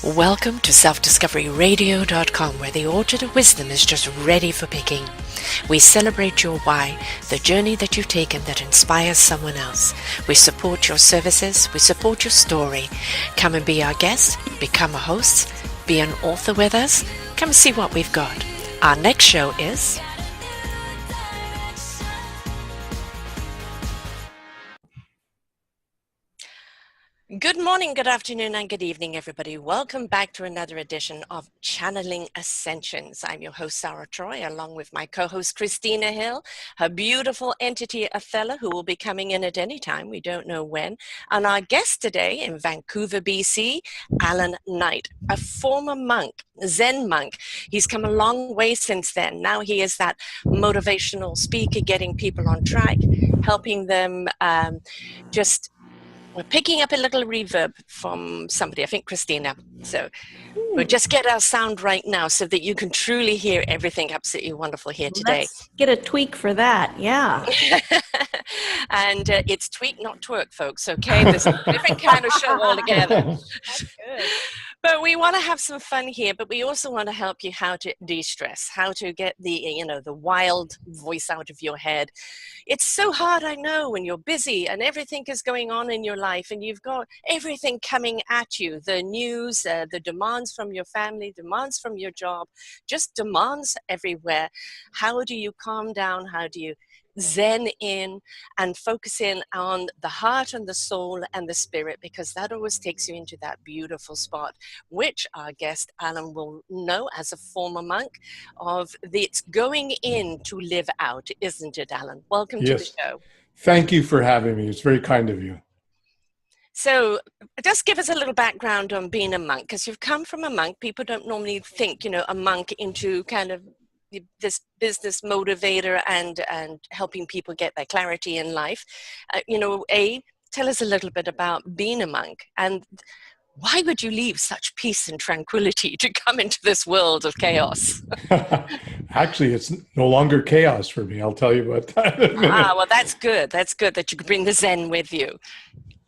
Welcome to selfdiscoveryradio.com, where the orchard of wisdom is just ready for picking. We celebrate your why, the journey that you've taken that inspires someone else. We support your services, we support your story. Come and be our guest, become a host, be an author with us. Come and see what we've got. Our next show is... Good morning, good afternoon, and good evening, everybody. Welcome back to another edition of Channeling Ascensions. I'm your host, Sarah Troy, along with my co-host, Christina Hill, her beautiful entity, Athella, who will be coming in at any time. We don't know when. And our guest today in Vancouver, BC, Allan Knight, a former monk, Zen monk. He's come a long way since then. Now he is that motivational speaker, getting people on track, helping them we're picking up a little reverb from somebody, I think Christina. So we'll just get our sound right now so that you can truly hear everything absolutely wonderful here today. Let's get a tweak for that, yeah. And it's tweak, not twerk, folks, okay? There's a different kind of show altogether. That's good. But we want to have some fun here, but we also want to help you how to de-stress, how to get the wild voice out of your head. It's so hard, I know, when you're busy and everything is going on in your life and you've got everything coming at you, the news, the demands from your family, demands from your job, just demands everywhere. How do you calm down? How do you zen in and focus in on the heart and the soul and the spirit, because that always takes you into that beautiful spot, which our guest Allan will know as a former monk of it's going in to live out, isn't it, Allan? Welcome to the show. Thank you for having me. It's very kind of you. So just give us a little background on being a monk, because you've come from a monk. People don't normally think, a monk into kind of this business motivator and helping people get their clarity in life. Tell us a little bit about being a monk, and why would you leave such peace and tranquility to come into this world of chaos? Actually, it's no longer chaos for me. I'll tell you about that in a minute. Well, that's good. That's good that you could bring the Zen with you.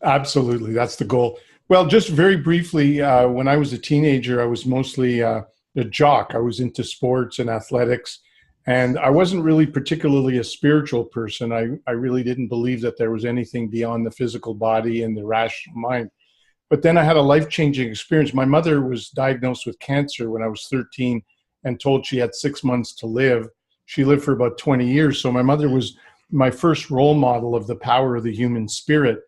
Absolutely. That's the goal. Well, just very briefly, when I was a teenager, I was mostly a jock. I was into sports and athletics, and I wasn't really particularly a spiritual person. I really didn't believe that there was anything beyond the physical body and the rational mind. But then I had a life-changing experience. My mother was diagnosed with cancer when I was 13 and told she had 6 months to live. She lived for about 20 years. So my mother was my first role model of the power of the human spirit.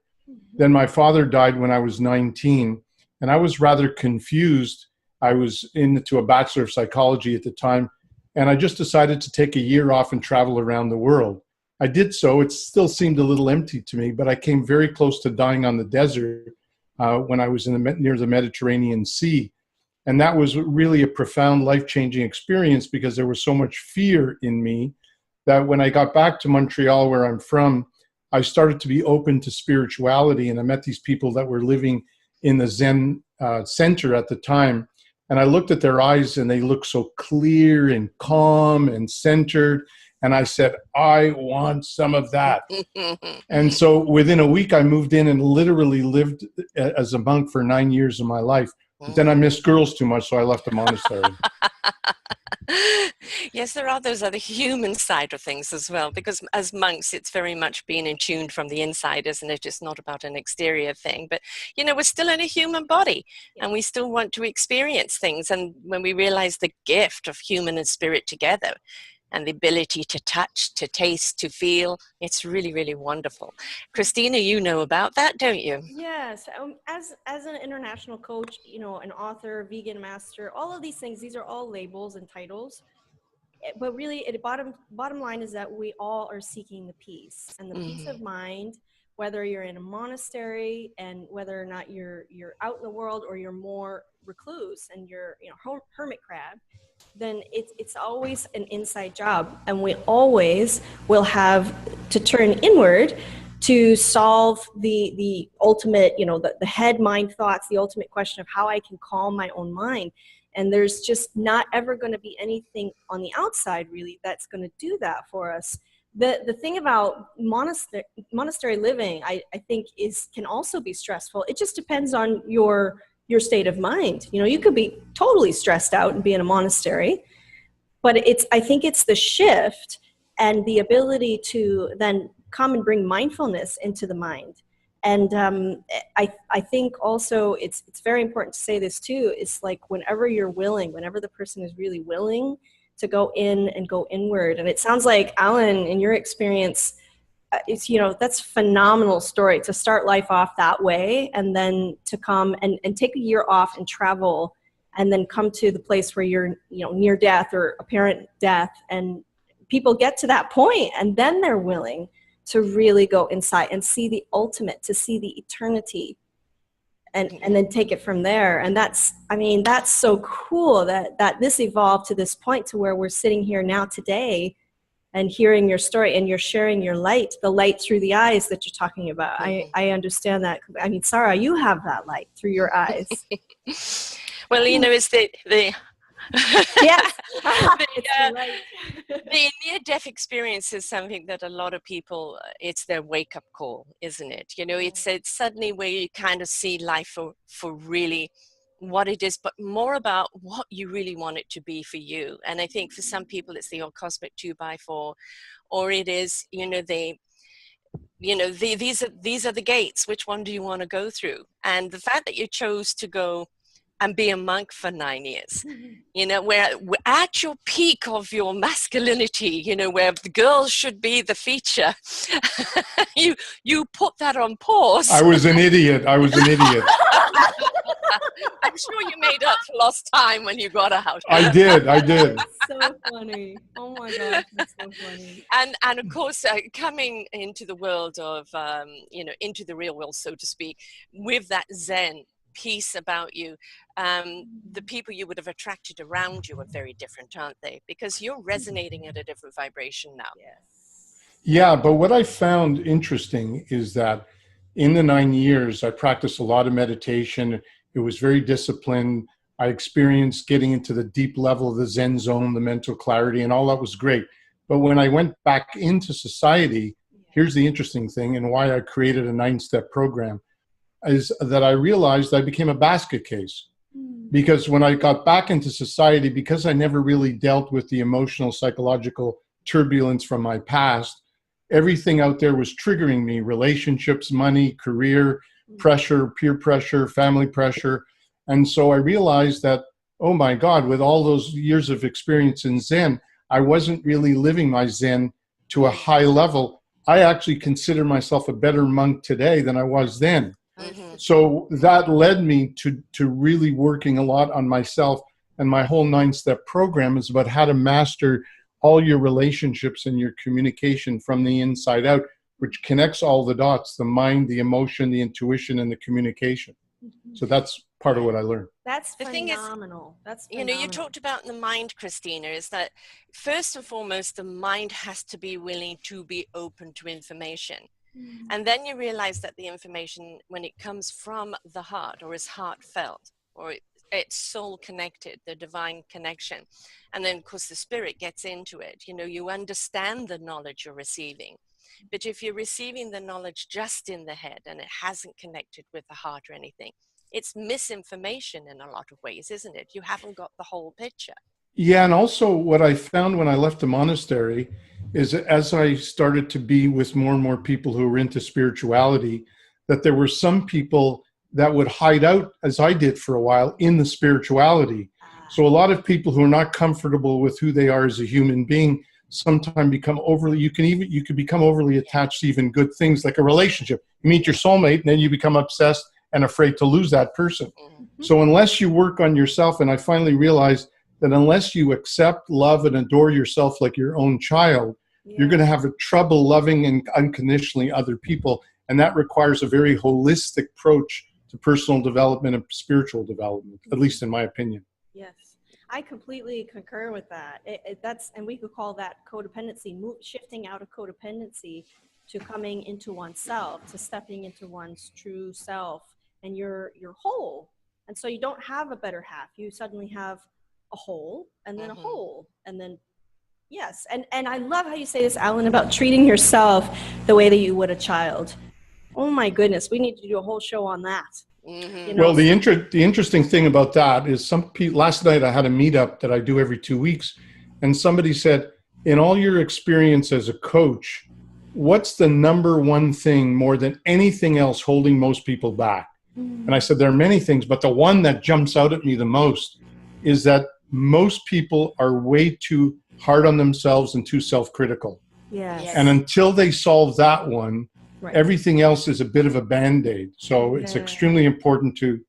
Then my father died when I was 19, and I was rather confused. I was into a Bachelor of Psychology at the time, and I just decided to take a year off and travel around the world. I did so. It still seemed a little empty to me, but I came very close to dying on the desert when I was near the Mediterranean Sea. And that was really a profound life-changing experience, because there was so much fear in me that when I got back to Montreal, where I'm from, I started to be open to spirituality, and I met these people that were living in the Zen center at the time. And I looked at their eyes, and they looked so clear and calm and centered. And I said, I want some of that. And so within a week, I moved in and literally lived as a monk for 9 years of my life. But then I missed girls too much, so I left the monastery. Yes, there are those other human side of things as well, because as monks, it's very much being in tune from the inside, isn't it? It's not about an exterior thing, but we're still in a human body, and we still want to experience things. And when we realize the gift of human and spirit together, and the ability to touch, to taste, to feel, it's really, really wonderful. Christina, you know about that, don't you? Yes. As an international coach, an author, vegan master, all of these things, these are all labels and titles. But really, the bottom line is that we all are seeking the peace and the peace of mind, whether you're in a monastery and whether or not you're out in the world, or you're more recluse and you're hermit crab. Then it's always an inside job, and we always will have to turn inward to solve the ultimate, the head mind thoughts, the ultimate question of how I can calm my own mind. And there's just not ever going to be anything on the outside really that's going to do that for us. The thing about monastery living, I think, can also be stressful. It just depends on your your state of mind. You know, you could be totally stressed out and be in a monastery, but I think it's the shift and the ability to then come and bring mindfulness into the mind. And I think also it's very important to say this too. It's like whenever you're willing, whenever the person is really willing to go in and go inward. And it sounds like, Allan, in your experience, it's, you know, that's a phenomenal story to start life off that way, and then to come and take a year off and travel, and then come to the place where you're, you know, near death or apparent death. And people get to that point and then they're willing to really go inside and see the ultimate, to see the eternity, and then take it from there. And that's, I mean, that's so cool that this evolved to this point to where we're sitting here now today and hearing your story, and you're sharing your light, the light through the eyes that you're talking about. I understand that. I mean, Sarah, you have that light through your eyes. Well, you know, it's the Yes. the near-death experience is something that a lot of people, it's their wake-up call, isn't it? You know, it's suddenly where you kind of see life for really what it is, but more about what you really want it to be for you. And I think for some people it's the old cosmic 2x4, or it is, you know, these are the gates. Which one do you want to go through? And the fact that you chose to go and be a monk for 9 years, you know, where at your peak of your masculinity, you know, where the girls should be the feature, you put that on pause. I was an idiot. I'm sure you made up for lost time when you got out. I did. That's so funny. Oh my gosh, that's so funny. And of course, coming into the world of, you know, into the real world, so to speak, with that Zen piece about you, the people you would have attracted around you are very different, aren't they? Because you're resonating at a different vibration now. Yes. Yeah, but what I found interesting is that in the 9 years, I practiced a lot of meditation. It was very disciplined. I experienced getting into the deep level of the Zen zone, the mental clarity, and all that was great. But when I went back into society, here's the interesting thing, and why I created a 9-step program, is that I realized I became a basket case. Because when I got back into society, because I never really dealt with the emotional, psychological turbulence from my past, everything out there was triggering me: relationships, money, career, pressure, peer pressure, family pressure. And so I realized that, oh my God, with all those years of experience in Zen, I wasn't really living my Zen to a high level. I actually consider myself a better monk today than I was then. So that led me to really working a lot on myself, and my whole 9-step program is about how to master all your relationships and your communication from the inside out, which connects all the dots: the mind, the emotion, the intuition, and the communication. So that's part of what I learned. That's the thing is, that's phenomenal. You know, you talked about the mind, Christina, is that first and foremost, the mind has to be willing to be open to information. And then you realize that the information, when it comes from the heart, or is heartfelt, or it's soul connected, the divine connection, and then of course the spirit gets into it, you know, you understand the knowledge you're receiving. But if you're receiving the knowledge just in the head and it hasn't connected with the heart or anything, it's misinformation in a lot of ways, isn't it? You haven't got the whole picture. Yeah, and also what I found when I left the monastery is, as I started to be with more and more people who were into spirituality, that there were some people that would hide out, as I did for a while, in the spirituality. So a lot of people who are not comfortable with who they are as a human being sometimes become overly, you could become overly attached to even good things like a relationship. You meet your soulmate and then you become obsessed and afraid to lose that person. So unless you work on yourself, and I finally realized that unless you accept, love, and adore yourself like your own child, you're going to have trouble loving and unconditionally other people. And that requires a very holistic approach to personal development and spiritual development, at least in my opinion. Yes, I completely concur with that. And we could call that codependency, shifting out of codependency to coming into oneself, to stepping into one's true self, and you're whole. And so you don't have a better half. You suddenly have a whole, and then a whole, and then yes. And I love how you say this, Allan, about treating yourself the way that you would a child. Oh my goodness, we need to do a whole show on that. Mm-hmm. You know, Well, the interesting thing about that is last night I had a meetup that I do every 2 weeks, and somebody said, in all your experience as a coach, what's the number one thing more than anything else holding most people back? And I said, there are many things, but the one that jumps out at me the most is that most people are way too hard on themselves and too self-critical. yes. And until they solve that one, Right. everything else is a bit of a Band-Aid. So it's Yeah. extremely important to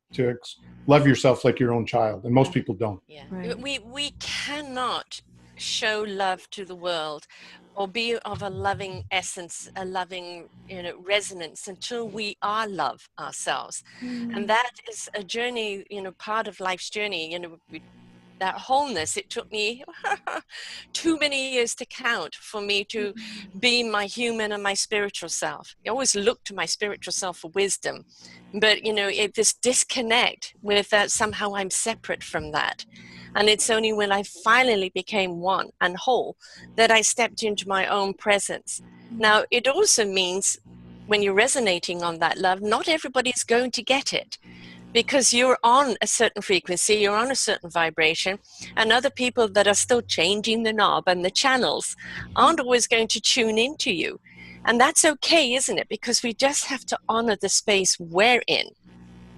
love yourself like your own child. And most people don't. Yeah, Right. we cannot show love to the world or be of a loving essence, a loving, resonance until we are love ourselves. And that is a journey, part of life's journey, that wholeness. It took me too many years to count for me to be my human and my spiritual self. I always look to my spiritual self for wisdom, but this disconnect with that, somehow I'm separate from that. And it's only when I finally became one and whole that I stepped into my own presence. Now, it also means when you're resonating on that love, not everybody's going to get it, because you're on a certain frequency, you're on a certain vibration, and other people that are still changing the knob and the channels aren't always going to tune into you. And that's okay, isn't it? Because we just have to honor the space we're in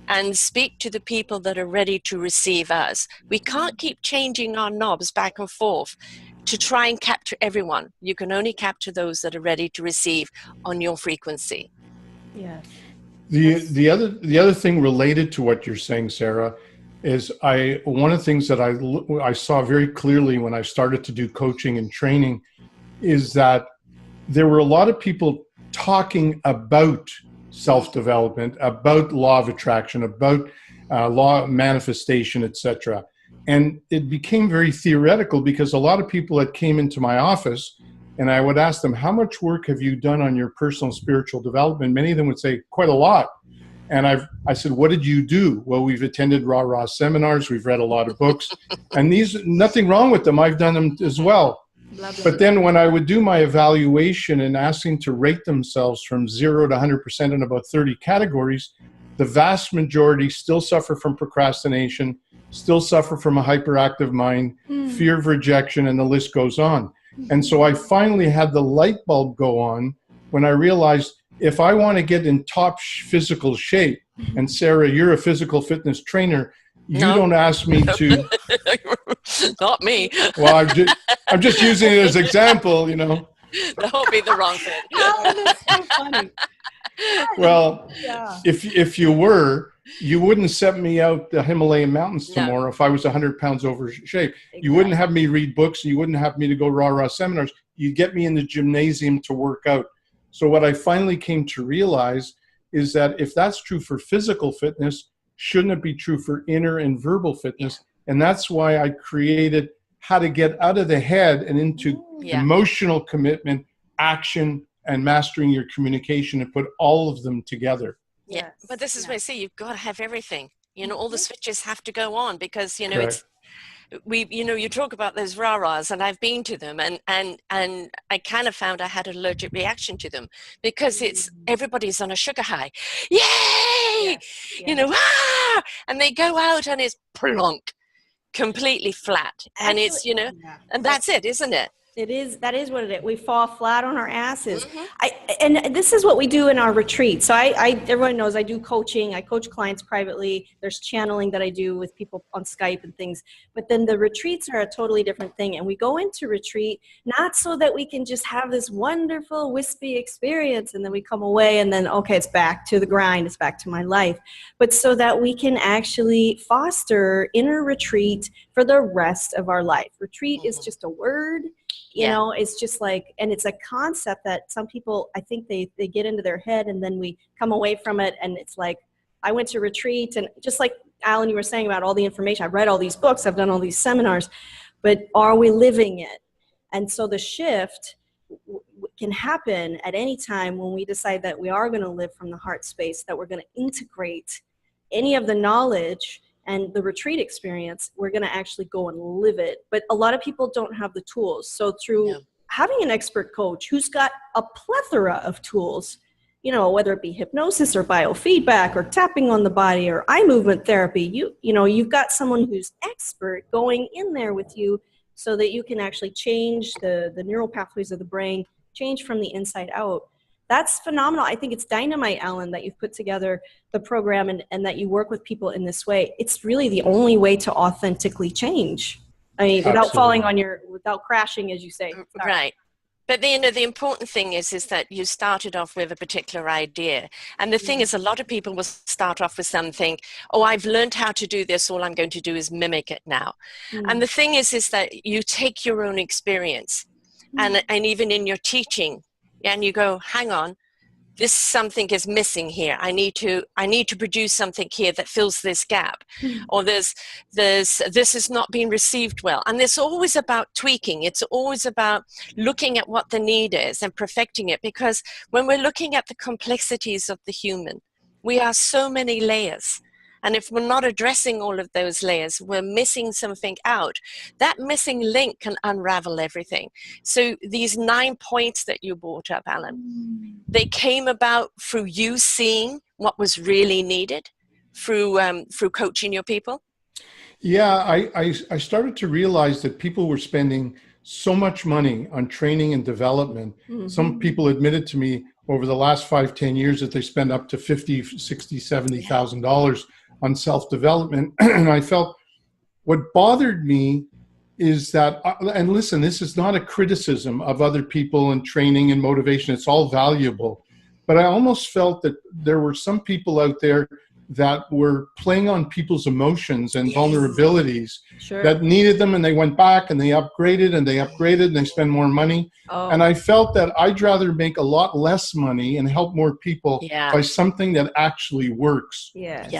and speak to the people that are ready to receive us. We can't keep changing our knobs back and forth to try and capture everyone. You can only capture those that are ready to receive on your frequency. Yes. The other thing related to what you're saying, Sarah, is one of the things that I saw very clearly when I started to do coaching and training is that there were a lot of people talking about self-development, about law of attraction, about law of manifestation, etc. And it became very theoretical because a lot of people that came into my office, and I would ask them, how much work have you done on your personal spiritual development? Many of them would say, quite a lot. And I said, what did you do? Well, we've attended rah-rah seminars. We've read a lot of books. And nothing wrong with them. I've done them as well. Blah, blah, But then when I would do my evaluation and asking to rate themselves from 0 to 100% in about 30 categories, the vast majority still suffer from procrastination, still suffer from a hyperactive mind, fear of rejection, and the list goes on. And so I finally had the light bulb go on when I realized if I want to get in top physical shape, and Sarah, you're a physical fitness trainer, you don't ask me to. Not me. Well, I'm just using it as example, That would be the wrong fit. Oh, that's so funny. Well, Yeah. if you were, you wouldn't send me out the Himalayan mountains No. tomorrow if I was 100 pounds over shape. You wouldn't have me read books, and you wouldn't have me to go rah-rah seminars. You'd get me in the gymnasium to work out. So what I finally came to realize is that if that's true for physical fitness, shouldn't it be true for inner and verbal fitness? And that's why I created how to get out of the head and into emotional commitment, action, and mastering your communication, and put all of them together. Yeah, Yes. but this is where I say you've got to have everything. All the switches have to go on because Correct. you talk about those rah-rahs, and I've been to them, and I kind of found I had an allergic reaction to them because everybody's on a sugar high. Yay! Yes. And they go out and it's plonk, completely flat. And it's, Yeah. and that's it, isn't it? That is what it is. We fall flat on our asses. And this is what we do in our retreat. So everyone knows I do coaching. I coach clients privately. There's channeling that I do with people on Skype and things. But then the retreats are a totally different thing. And we go into retreat not so that we can just have this wonderful wispy experience and then we come away and then, okay, it's back to the grind. It's back to my life. But so that we can actually foster inner retreat for the rest of our life. Retreat is just a word. It's just like, and it's a concept that some people, I think they get into their head and then we come away from it. And it's like, I went to retreat, and just like Allan, you were saying about all the information, I've read all these books, I've done all these seminars, but are we living it? And so the shift can happen at any time when we decide that we are going to live from the heart space, that we're going to integrate any of the knowledge and the retreat experience, we're going to actually go and live it. But a lot of people don't have the tools. So through having an expert coach who's got a plethora of tools, whether it be hypnosis or biofeedback or tapping on the body or eye movement therapy, you've got someone who's expert going in there with you so that you can actually change the neural pathways of the brain, change from the inside out. That's phenomenal. I think it's dynamite, Allan, that you've put together the program and that you work with people in this way. It's really the only way to authentically change. I mean, without falling on without crashing, as you say. Sorry. Right. But the important thing is that you started off with a particular idea. And the thing is, a lot of people will start off with something, oh, I've learned how to do this, all I'm going to do is mimic it now. And the thing is that you take your own experience and even in your teaching, and you go, hang on, this something is missing here. I need to produce something here that fills this gap, or this is not being received well. And it's always about tweaking. It's always about looking at what the need is and perfecting it. Because when we're looking at the complexities of the human, we are so many layers. And if we're not addressing all of those layers, we're missing something out. That missing link can unravel everything. So these 9 points that you brought up, Allan, they came about through you seeing what was really needed through coaching your people? Yeah, I started to realize that people were spending so much money on training and development. Some people admitted to me over the last 5-10 years that they spend up to $50,000, $60,000, $70,000 on self-development. And I felt what bothered me is that, and listen, this is not a criticism of other people and training and motivation. It's all valuable. But I almost felt that there were some people out there that were playing on people's emotions and vulnerabilities that needed them, and they went back and they upgraded and they spend more money. And I felt that I'd rather make a lot less money and help more people by something that actually works.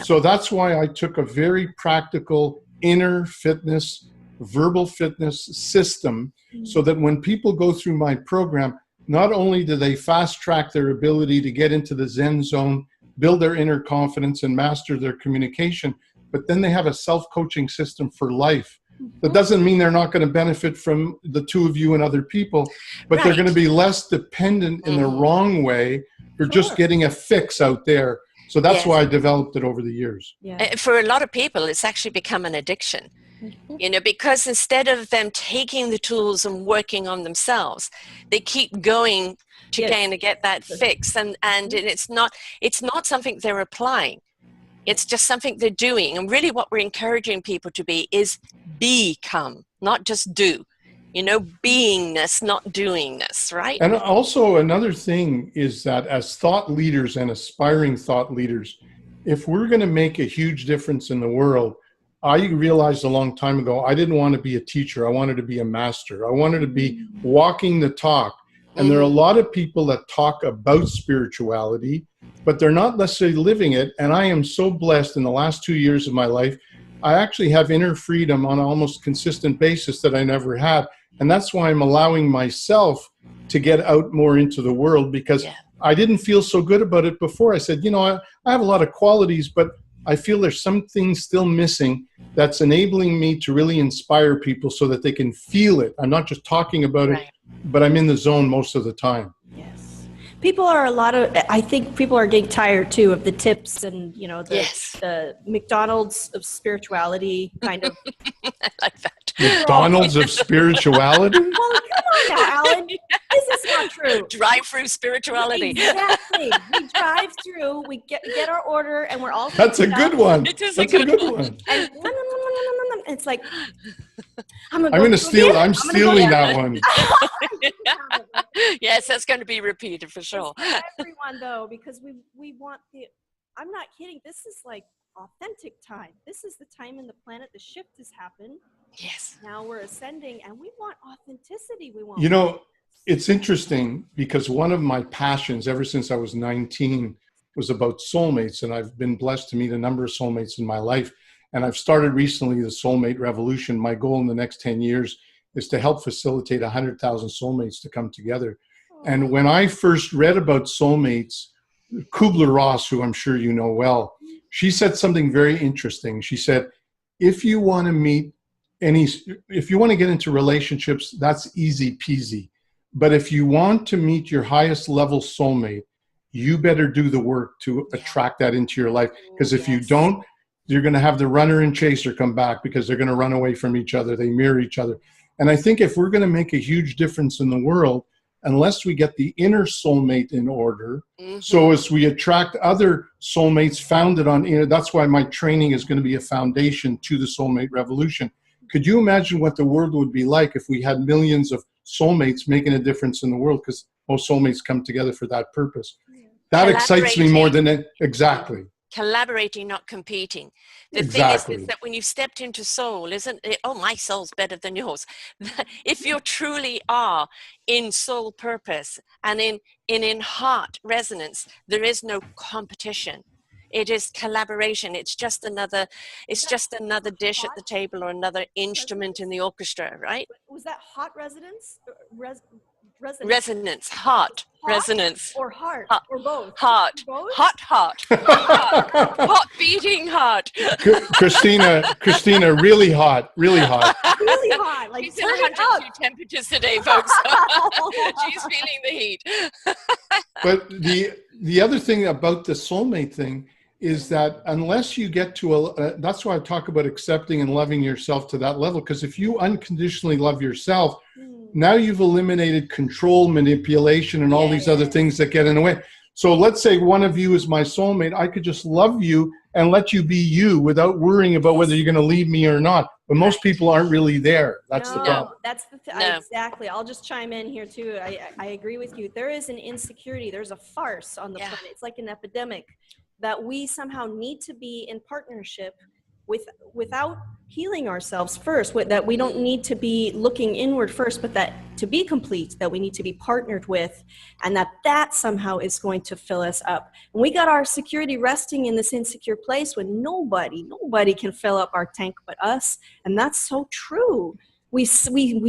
So that's why I took a very practical inner fitness, verbal fitness system, so that when people go through my program, not only do they fast track their ability to get into the Zen zone, build their inner confidence and master their communication, but then they have a self-coaching system for life. That doesn't mean they're not going to benefit from the two of you and other people, but they're going to be less dependent in the wrong way for just getting a fix out there. So that's why I developed it over the years. For a lot of people, it's actually become an addiction. Because instead of them taking the tools and working on themselves, they keep going to get that fix, and it's not something they're applying. It's just something they're doing. And really what we're encouraging people to be is become, not just do. Beingness, not doingness, right? And also another thing is that as thought leaders and aspiring thought leaders, if we're going to make a huge difference in the world, I realized a long time ago, I didn't want to be a teacher. I wanted to be a master. I wanted to be walking the talk. And there are a lot of people that talk about spirituality, but they're not necessarily living it. And I am so blessed in the last 2 years of my life. I actually have inner freedom on an almost consistent basis that I never had. And that's why I'm allowing myself to get out more into the world, because I didn't feel so good about it before. I said, I have a lot of qualities, but I feel there's something still missing that's enabling me to really inspire people so that they can feel it. I'm not just talking about it, but I'm in the zone most of the time. People are I think people are getting tired too of the tips and, the McDonald's of spirituality kind of. I like that. McDonald's of spirituality? Well, come on now, Allan. This is not true. Drive-through spirituality. Exactly. We drive through, we get our order, and we're all. That's a good one. It is That's a good one. And it's like, I'm stealing that one. Yes, that's going to be repeated for sure. It's for everyone though, because we want I'm not kidding. This is like authentic time. This is the time in the planet. The shift has happened. Yes. Now we're ascending, and we want authenticity. We want. It's interesting because one of my passions ever since I was 19 was about soulmates, and I've been blessed to meet a number of soulmates in my life. And I've started recently the Soulmate Revolution. My goal in the next 10 years is to help facilitate 100,000 soulmates to come together. And when I first read about soulmates, Kubler-Ross, who I'm sure you know well, she said something very interesting. She said, if you want to get into relationships, that's easy peasy. But if you want to meet your highest level soulmate, you better do the work to attract that into your life. Because if you Yes. don't, you're going to have the runner and chaser come back because they're going to run away from each other. They mirror each other. And I think if we're going to make a huge difference in the world, unless we get the inner soulmate in order, so as we attract other soulmates founded on inner, that's why my training is going to be a foundation to the soulmate revolution. Could you imagine what the world would be like if we had millions of soulmates making a difference in the world? Because most soulmates come together for that purpose. That excites me more than it. Exactly. Collaborating, not competing. The Exactly. thing is that when you've stepped into soul, isn't it, oh, my soul's better than yours. If you truly are in soul purpose and in heart resonance, there is no competition. It is collaboration. It's just another dish at the table or another instrument in the orchestra, right? Was that hot resonance? Resonance, heart, resonance. Or heart, Heart. or both? Heart, Both? hot beating heart. Christina, really hot, really hot. Really hot. Like, She's in turn it up. 102 temperatures today, folks. She's feeling the heat. But the other thing about the soulmate thing is that unless you get to that's why I talk about accepting and loving yourself to that level. Because if you unconditionally love yourself, now you've eliminated control, manipulation, and all these other things that get in the way. So let's say one of you is my soulmate. I could just love you and let you be you without worrying about whether you're going to leave me or not. But most people aren't really there. That's the problem. That's the exactly. I'll just chime in here too. I agree with you. There is an insecurity. There's a farce on the planet. It's like an epidemic that we somehow need to be in partnership without healing ourselves first, that we don't need to be looking inward first, but that to be complete, that we need to be partnered with, and that somehow is going to fill us up. And we got our security resting in this insecure place when nobody can fill up our tank but us. And that's so true. We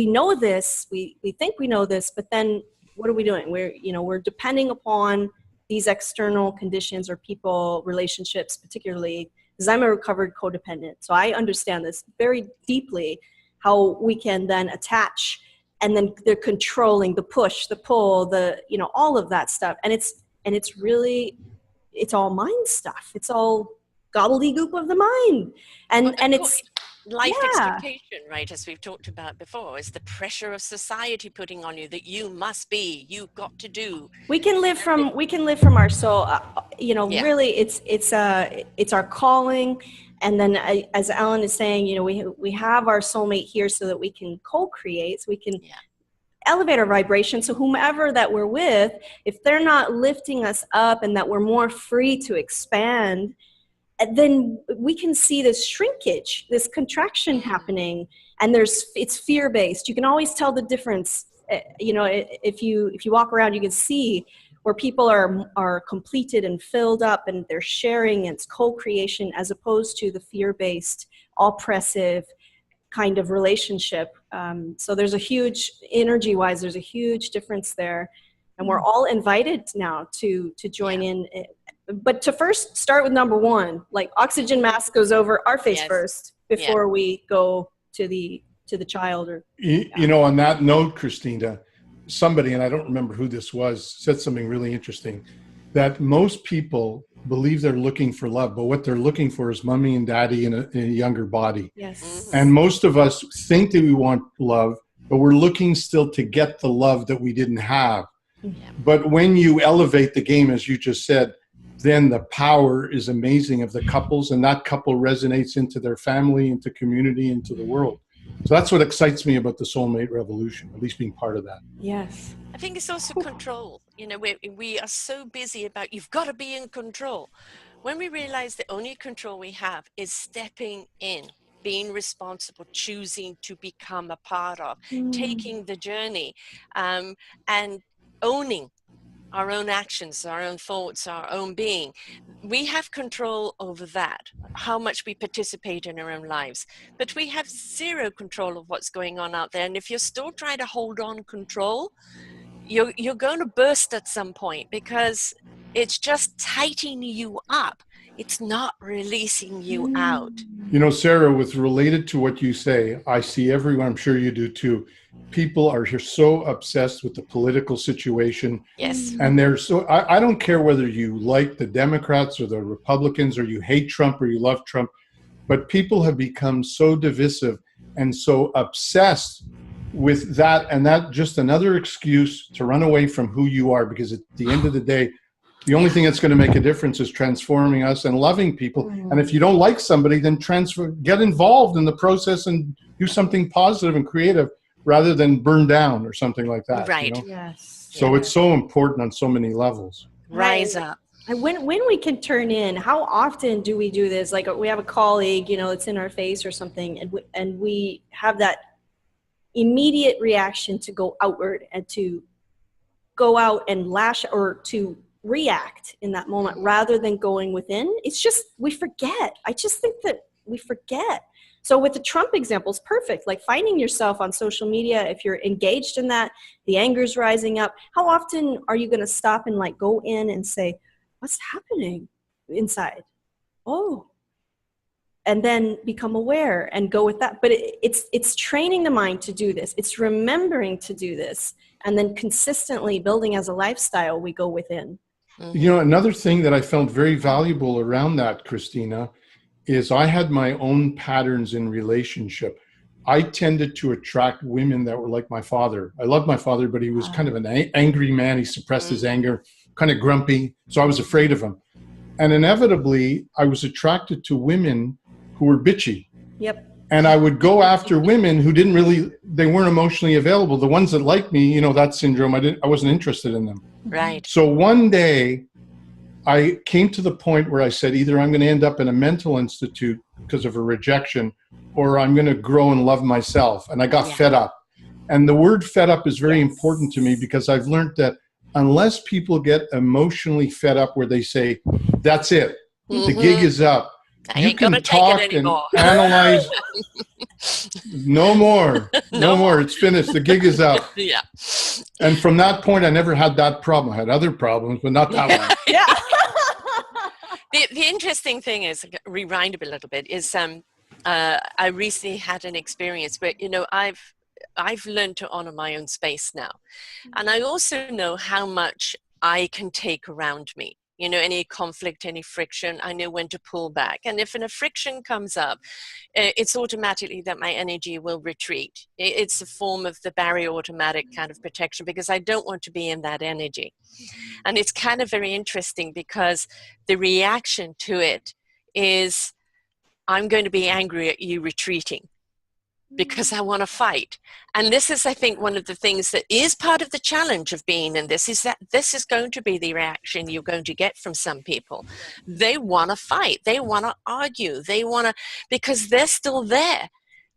know this, we think we know this, but then what are we doing? We're depending upon these external conditions or people, relationships, particularly because I'm a recovered codependent. So I understand this very deeply, how we can then attach, and then they're controlling the push, the pull, all of that stuff. And it's really, it's all mind stuff. It's all gobbledygook of the mind. And it's life expectation, right, as we've talked about before, is the pressure of society putting on you that you must be, you've got to do. We can live from our soul. Really, it's our calling. And then, as Allan is saying, we have our soulmate here so that we can co-create, so we can elevate our vibration. So whomever that we're with, if they're not lifting us up and that we're more free to expand, then we can see this shrinkage, this contraction happening, and it's fear-based. You can always tell the difference. If you walk around, you can see where people are completed and filled up, and they're sharing. And it's co-creation as opposed to the fear-based, oppressive kind of relationship. So there's a huge energy-wise, there's a huge difference there, and we're all invited now to join in. But to first start with number one, like oxygen mask goes over our face first before we go to the child. Or on that note, Christina, somebody, and I don't remember who this was, said something really interesting, that most people believe they're looking for love, but what they're looking for is mommy and daddy in a younger body. Yes. And most of us think that we want love, but we're looking still to get the love that we didn't have. But when you elevate the game, as you just said, then the power is amazing of the couples, and that couple resonates into their family, into community, into the world. So that's what excites me about the soulmate revolution, at least being part of that. Yes. I think it's also control. We are so busy about, you've got to be in control. When we realize the only control we have is stepping in, being responsible, choosing to become a part of, taking the journey, and owning our own actions, our own thoughts, our own being. We have control over that, how much we participate in our own lives. But we have zero control of what's going on out there. And if you're still trying to hold on control, you're going to burst at some point, because it's just tightening you up. it's not releasing you out. You know, Sarah, with related to what you say, I see everyone, I'm sure you do too. People are so obsessed with the political situation. Yes. And they're so, I don't care whether you like the Democrats or the Republicans, or you hate Trump or you love Trump, but people have become so divisive and so obsessed with that. And that just another excuse to run away from who you are, because at the end of the day, the only thing that's going to make a difference is transforming us and loving people. And if you don't like somebody, then get involved in the process and do something positive and creative rather than burn down or something like that. Right. You know? Yes. So it's so important on so many levels. Rise up. And when we can turn in, how often do we do this? Like we have a colleague, you know, it's in our face or something, and we have that immediate reaction to go outward and to go out and lash or to react in that moment rather than going within. It's just, we forget. I just think that we forget. So with the Trump example, it's perfect. Like finding yourself on social media, if you're engaged in that, the anger's rising up. How often are you going to stop and like go in and say, what's happening inside? Oh, and then become aware and go with that. But it's training the mind to do this. It's remembering to do this. And then consistently building as a lifestyle, we go within. You know, another thing that I found very valuable around that, Christina, is I had my own patterns in relationship. I tended to attract women that were like my father. I loved my father, but he was kind of an angry man. He suppressed his anger, kind of grumpy. So I was afraid of him. And inevitably, I was attracted to women who were bitchy. Yep. And I would go after women who they weren't emotionally available. The ones that liked me, you know, that syndrome, I wasn't interested in them. Right. So one day I came to the point where I said, either I'm going to end up in a mental institute because of a rejection, or I'm going to grow and love myself. And I got fed up. And the word fed up is very important to me, because I've learned that unless people get emotionally fed up where they say, that's it, the gig is up, you can talk and analyze. No more. It's finished. The gig is up. Yeah. And from that point, I never had that problem. I had other problems, but not that one. Yeah. The interesting thing is, rewind a little bit, is I recently had an experience where, you know, I've learned to honor my own space now. And I also know how much I can take around me. You know, any conflict, any friction, I know when to pull back. And if a friction comes up, it's automatically that my energy will retreat. It's a form of the barrier automatic kind of protection, because I don't want to be in that energy. And it's kind of very interesting, because the reaction to it is, I'm going to be angry at you retreating, because I want to fight. And this is, I think, one of the things that is part of the challenge of being in this, is that this is going to be the reaction you're going to get from some people. They want to fight. They want to argue. They want to, because they're still there.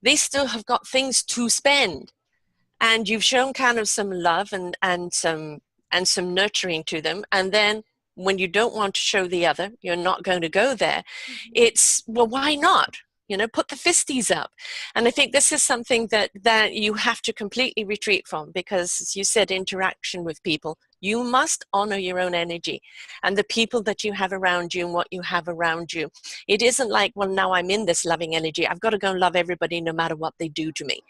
They still have got things to spend. And you've shown kind of some love and some nurturing to them. And then when you don't want to show the other, you're not going to go there. It's, well, why not? You know, put the fisties up. And I think this is something that you have to completely retreat from, because, as you said, interaction with people, you must honor your own energy and the people that you have around you and what you have around you. It isn't like, well, now I'm in this loving energy, I've got to go and love everybody no matter what they do to me,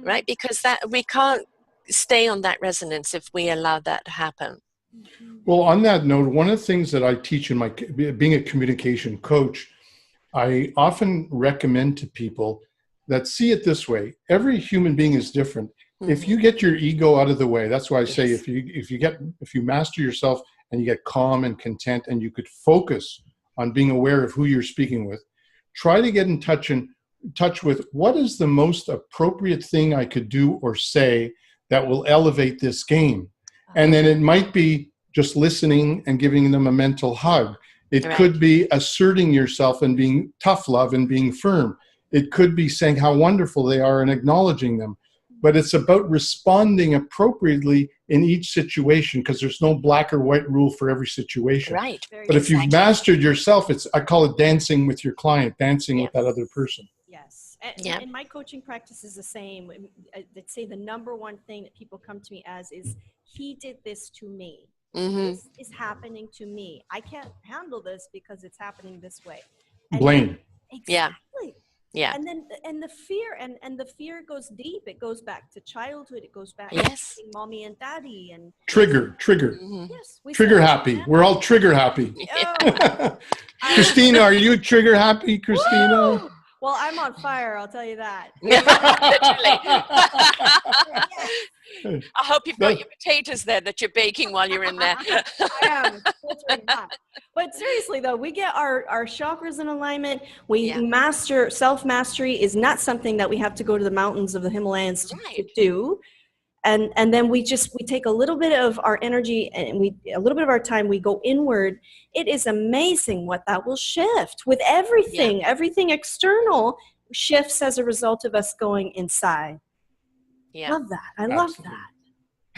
right? Because that we can't stay on that resonance if we allow that to happen. Well, on that note, one of the things that I teach in my, being a communication coach, I often recommend to people that see it this way. Every human being is different. If you get your ego out of the way, that's why I say, if you master yourself and you get calm and content, and you could focus on being aware of who you're speaking with, try to get in touch with what is the most appropriate thing I could do or say that will elevate this game. And then it might be just listening and giving them a mental hug. It could be asserting yourself and being tough love and being firm. It could be saying how wonderful they are and acknowledging them. But it's about responding appropriately in each situation, because there's no black or white rule for every situation. Right. But if you've mastered yourself, I call it dancing with your client, dancing with that other person. Yes. And my coaching practice is the same. I'd say the number one thing that people come to me as is, he did this to me. This is happening to me. I can't handle this because it's happening this way. And Blame. Exactly. Yeah. And the fear and the fear goes deep. It goes back to childhood. It goes back Yes. to mommy and daddy and Trigger. yes, Trigger happy. We're all trigger happy. Oh, Christina, are you trigger happy, Christina? woo! Well, I'm on fire, I'll tell you that. I hope you've got your potatoes there that you're baking while you're in there. I am filtering hot. But seriously though, we get our chakras in alignment. We master, self-mastery is not something that we have to go to the mountains of the Himalayas to do. And then we take a little bit of our energy and a little bit of our time, we go inward. It is amazing what that will shift with everything. Yeah. Everything external shifts as a result of us going inside. Yeah. Love that. I love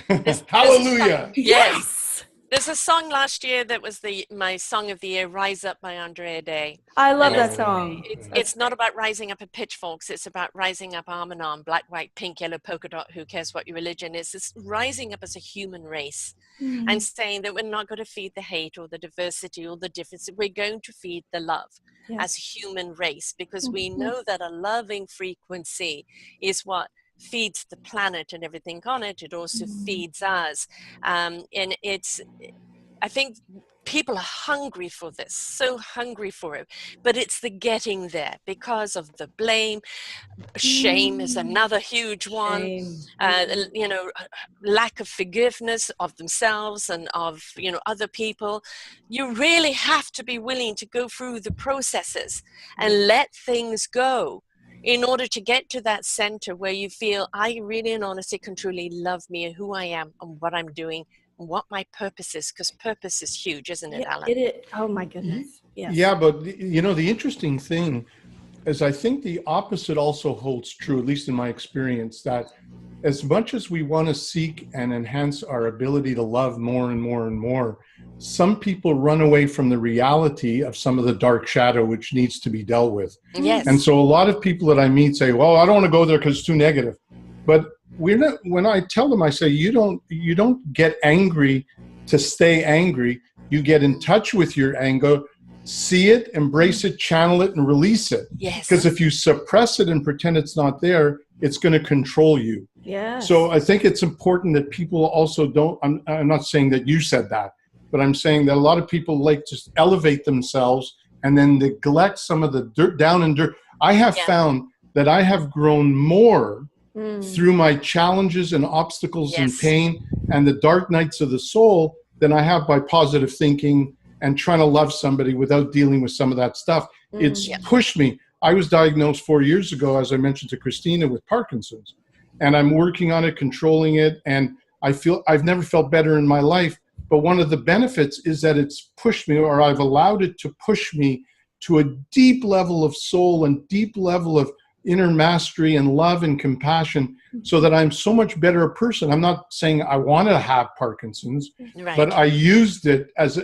that. Hallelujah. Yes. There's a song last year that was my song of the year, Rise Up by Andrea Day. I love that song. It's not about rising up at pitchforks. It's about rising up arm in arm, black, white, pink, yellow, polka dot, who cares what your religion is. It's rising up as a human race and saying that we're not going to feed the hate or the diversity or the difference. We're going to feed the love as a human race, because we know that a loving frequency is what feeds the planet and everything on it. It also feeds us. And I think people are hungry for this, so hungry for it, but it's the getting there because of the blame. Shame is another huge one. Lack of forgiveness of themselves and of, other people. You really have to be willing to go through the processes and let things go in order to get to that center where you feel, I really and honestly can truly love me and who I am and what I'm doing and what my purpose is, because purpose is huge, isn't it, Allan? It is. Oh my goodness. Yes. Yeah, but the interesting thing is I think the opposite also holds true, at least in my experience, that as much as we want to seek and enhance our ability to love more and more and more, some people run away from the reality of some of the dark shadow which needs to be dealt with. Yes. And so a lot of people that I meet say, well, I don't want to go there because it's too negative. But when I tell them, I say, you don't get angry to stay angry. You get in touch with your anger, see it, embrace it, channel it, and release it. Yes. Because if you suppress it and pretend it's not there, it's going to control you. Yeah. So I think it's important that people also don't, I'm not saying that you said that, but I'm saying that a lot of people like to elevate themselves and then neglect some of the dirt, down and dirt. I have found that I have grown more through my challenges and obstacles and pain and the dark nights of the soul than I have by positive thinking and trying to love somebody without dealing with some of that stuff. It's pushed me. I was diagnosed 4 years ago, as I mentioned to Christina, with Parkinson's, and I'm working on it, controlling it. And I've never felt better in my life. But one of the benefits is that it's pushed me, or I've allowed it to push me to a deep level of soul and deep level of inner mastery and love and compassion, so that I'm so much better a person. I'm not saying I want to have Parkinson's, but I used it as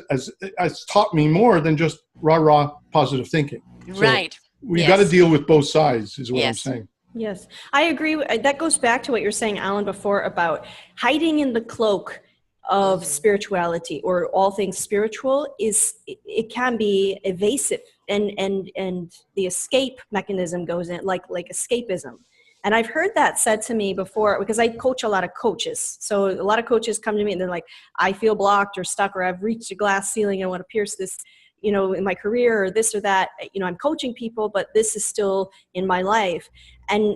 taught me more than just raw positive thinking. So we got to deal with both sides, is what I'm saying. Yes, I agree. That goes back to what you were saying, Allan, before about hiding in the cloak of spirituality or all things spiritual. It can be evasive, and the escape mechanism goes in like escapism. And I've heard that said to me before, because I coach a lot of coaches. So a lot of coaches come to me and they're like, I feel blocked or stuck, or I've reached a glass ceiling and I want to pierce this, in my career, or this or that. I'm coaching people, but this is still in my life. And,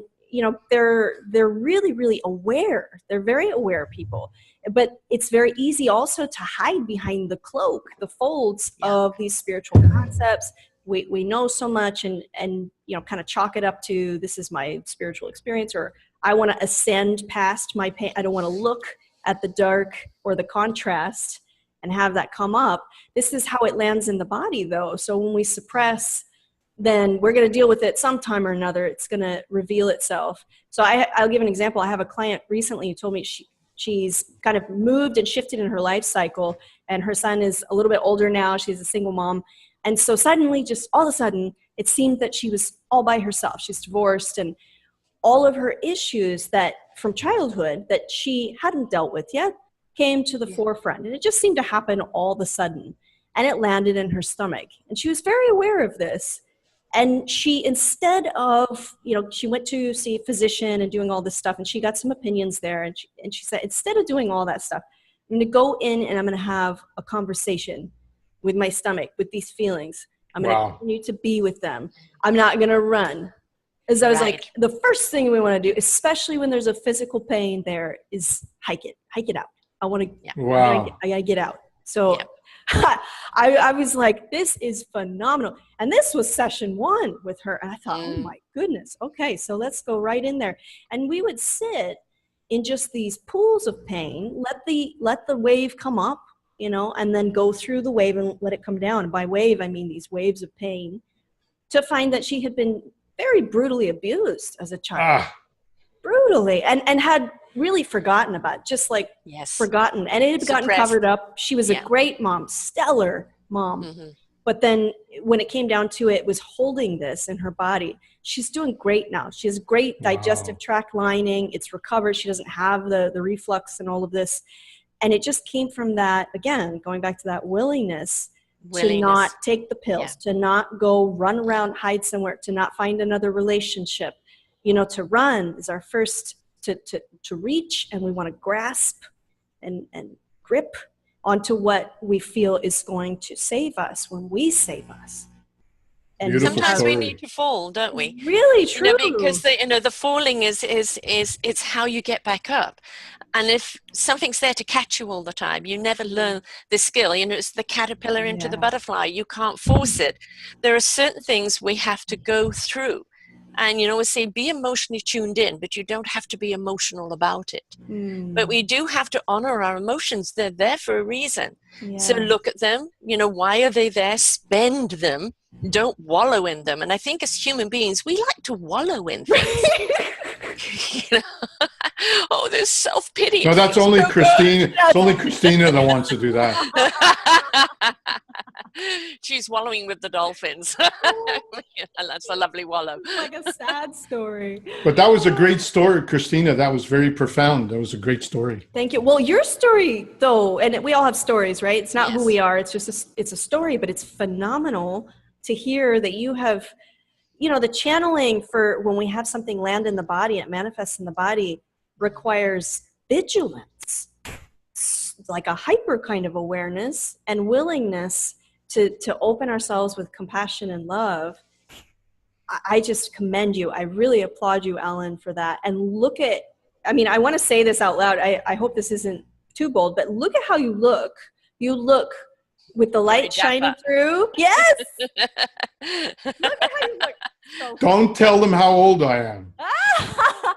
they're really, really aware. They're very aware people. But it's very easy also to hide behind the cloak, the folds of these spiritual concepts. We know so much and kind of chalk it up to, this is my spiritual experience, or I want to ascend past my pain. I don't want to look at the dark or the contrast and have that come up. This is how it lands in the body, though. So when we suppress, then we're going to deal with it sometime or another. It's going to reveal itself. So I'll give an example. I have a client recently who told me she's kind of moved and shifted in her life cycle, and her son is a little bit older now. She's a single mom. And so suddenly, just all of a sudden, it seemed that she was all by herself. She's divorced, and all of her issues that from childhood that she hadn't dealt with yet came to the forefront. And it just seemed to happen all of a sudden. And it landed in her stomach. And she was very aware of this. And she, instead of, she went to see a physician and doing all this stuff, and she got some opinions there. And she said, instead of doing all that stuff, I'm going to go in and I'm going to have a conversation with my stomach, with these feelings. I'm going to continue to be with them. I'm not going to run. As I was like, the first thing we want to do, especially when there's a physical pain there, is hike it out. I want to, I got to get out. So I was like, this is phenomenal. And this was session 1 with her. And I thought, oh my goodness. Okay, so let's go right in there. And we would sit in just these pools of pain, let the wave come up, and then go through the wave and let it come down. And by wave, I mean these waves of pain, to find that she had been very brutally abused as a child. Brutally. And had really forgotten about it, just like forgotten. And it had gotten covered up. She was a great mom, stellar mom. Mm-hmm. But then when it came down to it, was holding this in her body. She's doing great now. She has great digestive tract lining. It's recovered. She doesn't have the reflux and all of this. And it just came from that, again, going back to that willingness to not take the pills, to not go run around, hide somewhere, to not find another relationship. To run is our first, to reach, and we want to grasp and grip onto what we feel is going to save us when we save us. And beautiful sometimes story. we need to fall, don't we? Really true. Because the falling is it's how you get back up. And if something's there to catch you all the time, you never learn the skill. It's the caterpillar into the butterfly. You can't force it. There are certain things we have to go through. And, we say be emotionally tuned in, but you don't have to be emotional about it. But we do have to honor our emotions. They're there for a reason. Yeah. So look at them. Why are they there? Spend them. Don't wallow in them. And I think as human beings, we like to wallow in things. Oh, there's self-pity. No, that's only Christina. It's only Christina that wants to do that. She's wallowing with the dolphins. That's a lovely wallow. Like a sad story. But that was a great story, Christina. That was very profound. That was a great story. Thank you. Well, your story, though, and we all have stories, right? It's not who we are. It's just it's a story, but it's phenomenal to hear that you have, the channeling for when we have something land in the body and it manifests in the body requires vigilance, like a hyper kind of awareness and willingness to open ourselves with compassion and love. I just commend you. I really applaud you, Allan, for that. And look at, I want to say this out loud. I hope this isn't too bold, but look at how you look. You look with the light shining through. Yes. Look at how you look. So don't tell them how old I am.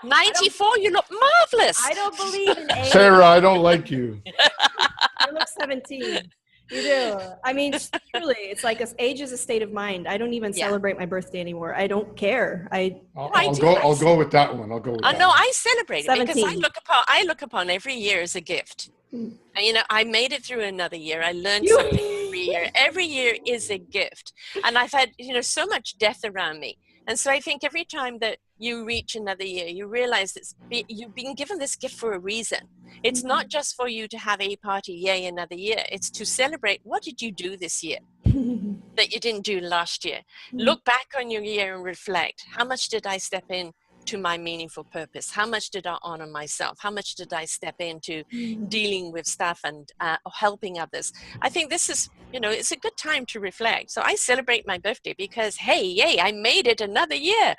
94, you look marvelous. I don't believe in age. Sarah, I don't like you. You look 17. You do. Truly, it's like age is a state of mind. I don't even celebrate my birthday anymore. I don't care. I'll go with that one. I'll go with that. No, one. I celebrate it 17. Because I look upon every year as a gift. And, I made it through another year. I learned something every year. Every year is a gift. And I've had, so much death around me. And so I think every time that you reach another year, you realize you've been given this gift for a reason. It's not just for you to have a party, yay, another year. It's to celebrate what did you do this year that you didn't do last year. Look back on your year and reflect. How much did I step in to my meaningful purpose? How much did I honor myself? How much did I step into dealing with stuff and helping others? I think this is, it's a good time to reflect. So I celebrate my birthday because, hey, yay, I made it another year.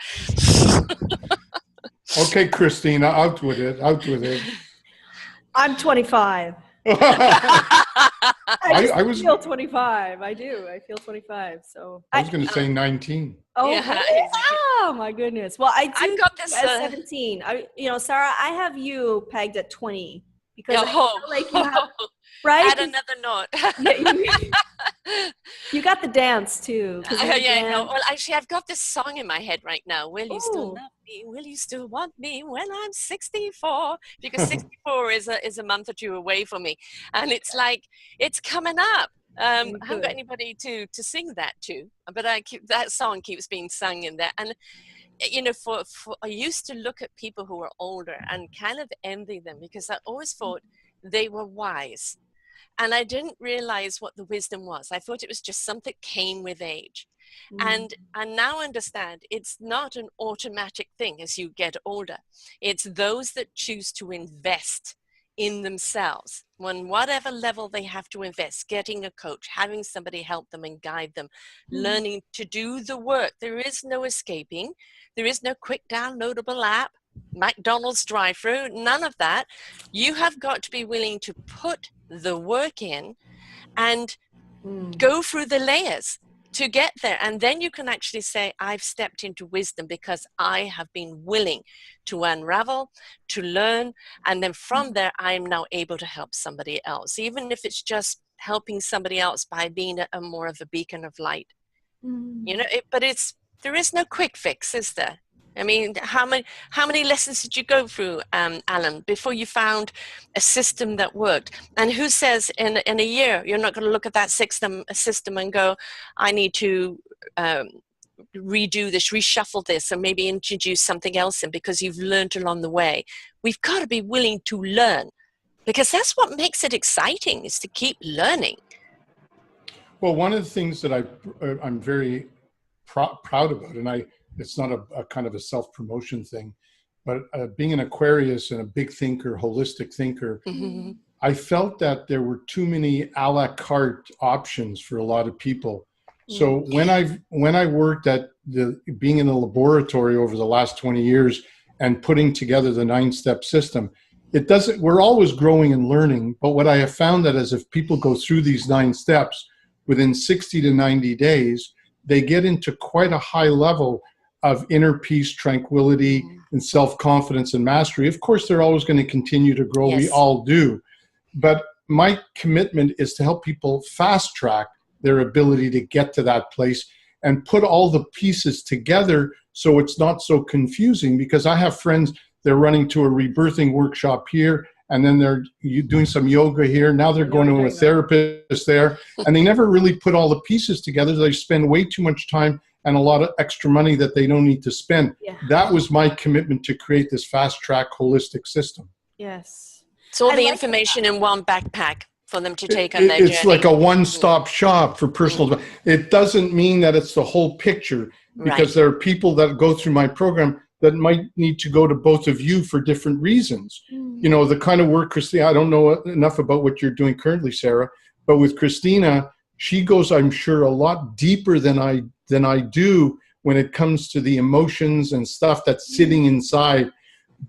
Okay, Christina, out with it. I'm 25. I feel 25. I do. I feel 25. So I was going to say 19. Oh, oh my goodness. Well, I've got this at 17. Sarah, I have you pegged at 20 because I feel like you have, right? Add another knot. You got the dance too. Well, actually, I've got this song in my head right now. Will you still love me? Will you still want me when I'm 64? Because 64 is a month or two away for me, and it's like it's coming up. I haven't got anybody to sing that to, but that song keeps being sung in there. And I used to look at people who were older and kind of envy them because I always thought they were wise. And I didn't realize what the wisdom was. I thought it was just something that came with age. And I now understand it's not an automatic thing as you get older. It's those that choose to invest in themselves, on whatever level they have to invest, getting a coach, having somebody help them and guide them, learning to do the work. There is no escaping. There is no quick downloadable app, McDonald's drive-through, none of that. You have got to be willing to put the work in and go through the layers to get there. And then you can actually say, I've stepped into wisdom because I have been willing to unravel, to learn. And then from there, I'm now able to help somebody else, even if it's just helping somebody else by being a more of a beacon of light. You know, but there is no quick fix, is there? I mean, how many lessons did you go through, Allan, before you found a system that worked? And who says in a year you're not going to look at that system and go, I need to redo this, reshuffle this, and maybe introduce something else in because you've learned along the way. We've got to be willing to learn, because that's what makes it exciting, is to keep learning. Well, one of the things that I'm very proud about, and it's not a kind of a self-promotion thing, but being an Aquarius and a big thinker, holistic thinker, I felt that there were too many a la carte options for a lot of people. So when I worked at being in a laboratory over the last 20 years and putting together the 9-step system, we're always growing and learning. But what I have found that is if people go through these 9 steps within 60 to 90 days, they get into quite a high level of inner peace, tranquility, and self-confidence and mastery. Of course, they're always going to continue to grow. Yes. We all do. But my commitment is to help people fast track their ability to get to that place and put all the pieces together so it's not so confusing. Because I have friends, they're running to a rebirthing workshop here, and then they're doing some yoga here. Now they're going to a therapist there, and they never really put all the pieces together. They spend way too much time and a lot of extra money that they don't need to spend. Yeah. That was my commitment, to create this fast track holistic system. Yes. It's all the information in one backpack for them to take on their journey. It's like a one-stop shop for personal development. It doesn't mean that it's the whole picture, because there are people that go through my program that might need to go to both of you for different reasons. You know, the kind of work, Christina, I don't know enough about what you're doing currently, Sarah, but with Christina, she goes, I'm sure, a lot deeper than I do when it comes to the emotions and stuff that's sitting inside.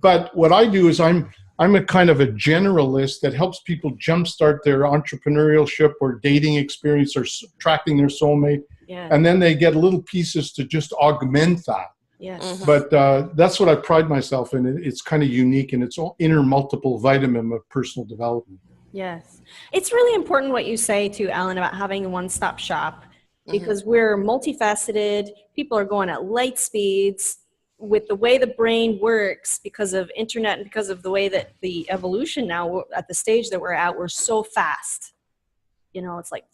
But what I do is I'm a kind of a generalist that helps people jumpstart their entrepreneurship or dating experience or tracking their soulmate. Yeah. And then they get little pieces to just augment that. Yes. But that's what I pride myself in. It's kind of unique, and it's all inner multiple vitamin of personal development. Yes. It's really important what you say too, Allan, about having a one-stop shop, because we're multifaceted. People are going at light speeds with the way the brain works because of internet and because of the way that the evolution now at the stage that we're at, we're so fast. You know, it's like,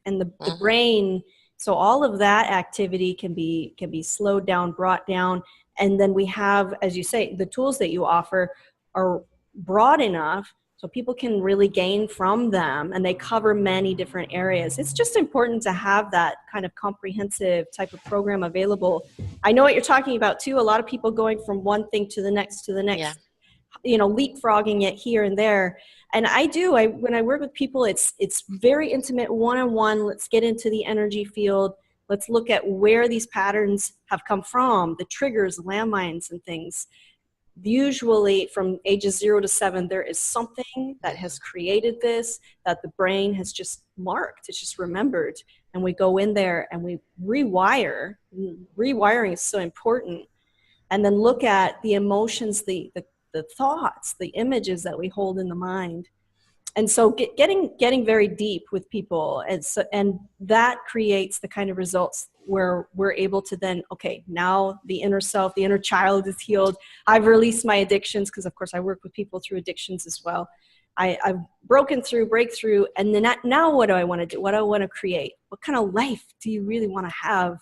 and the brain, so all of that activity can be slowed down, brought down. And then we have, as you say, the tools that you offer are broad enough so people can really gain from them, and they cover many different areas. It's just important to have that kind of comprehensive type of program available. I know what you're talking about too. A lot of people going from one thing to the next, you know, leapfrogging it here and there. And when I work with people, it's very intimate, one-on-one. Let's get into the energy field. Let's look at where these patterns have come from, the triggers, landmines and things. Usually from ages 0 to 7, there is something that has created this, that the brain has just marked, it's just remembered. And we go in there and we rewire. Rewiring is so important. And then look at the emotions, the thoughts, the images that we hold in the mind. And so getting very deep with people, and that creates the kind of results where we're able to then, okay, now the inner self, the inner child is healed. I've released my addictions, because of course I work with people through addictions as well. I've breakthrough, and then now what do I want to do? What do I want to create? What kind of life do you really want to have?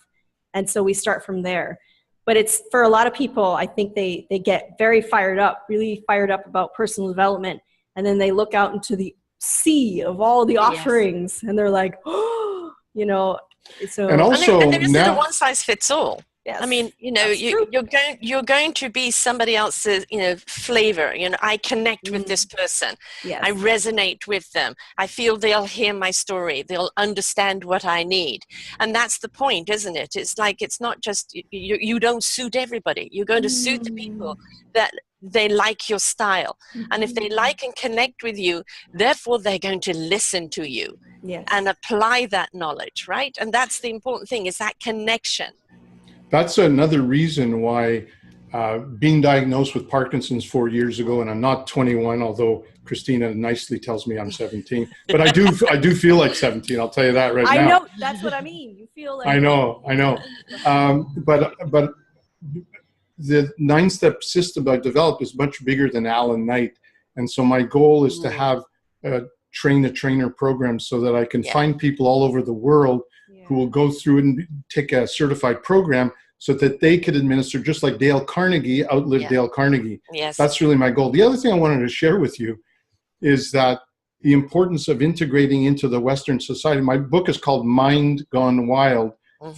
And so we start from there. But it's, for a lot of people, I think they get very fired up, really fired up about personal development. and then they look out into the sea of all the Yes. offerings, and they're like, oh, you know, so. And also And there isn't a now, one size fits all. Yes, I mean, you know, that's true. you're going to be somebody else's, you know, flavor. You know, I connect with this person. Yes. I resonate with them. I feel they'll hear my story. They'll understand what I need. And that's the point, isn't it? It's like, it's not just, you don't suit everybody. You're going to suit the people that they like your style. And if they like and connect with you, therefore they're going to listen to you. Yes. And apply that knowledge, right? And that's the important thing, is that connection. that's another reason why being diagnosed with Parkinson's 4 years ago, and I'm not 21, although Christina nicely tells me I'm 17, but I do feel like 17. I'll tell you that right now. I know, that's what I mean. You feel like. I know. But the 9-step system I developed is much bigger than Allan Knight, and so my goal is to have a train-the-trainer program so that I can find people all over the world who will go through and take a certified program so that they could administer, just like Dale Carnegie outlived Dale Carnegie. Yes. That's really my goal. The other thing I wanted to share with you is that the importance of integrating into the Western society. My book is called Mind Gone Wild,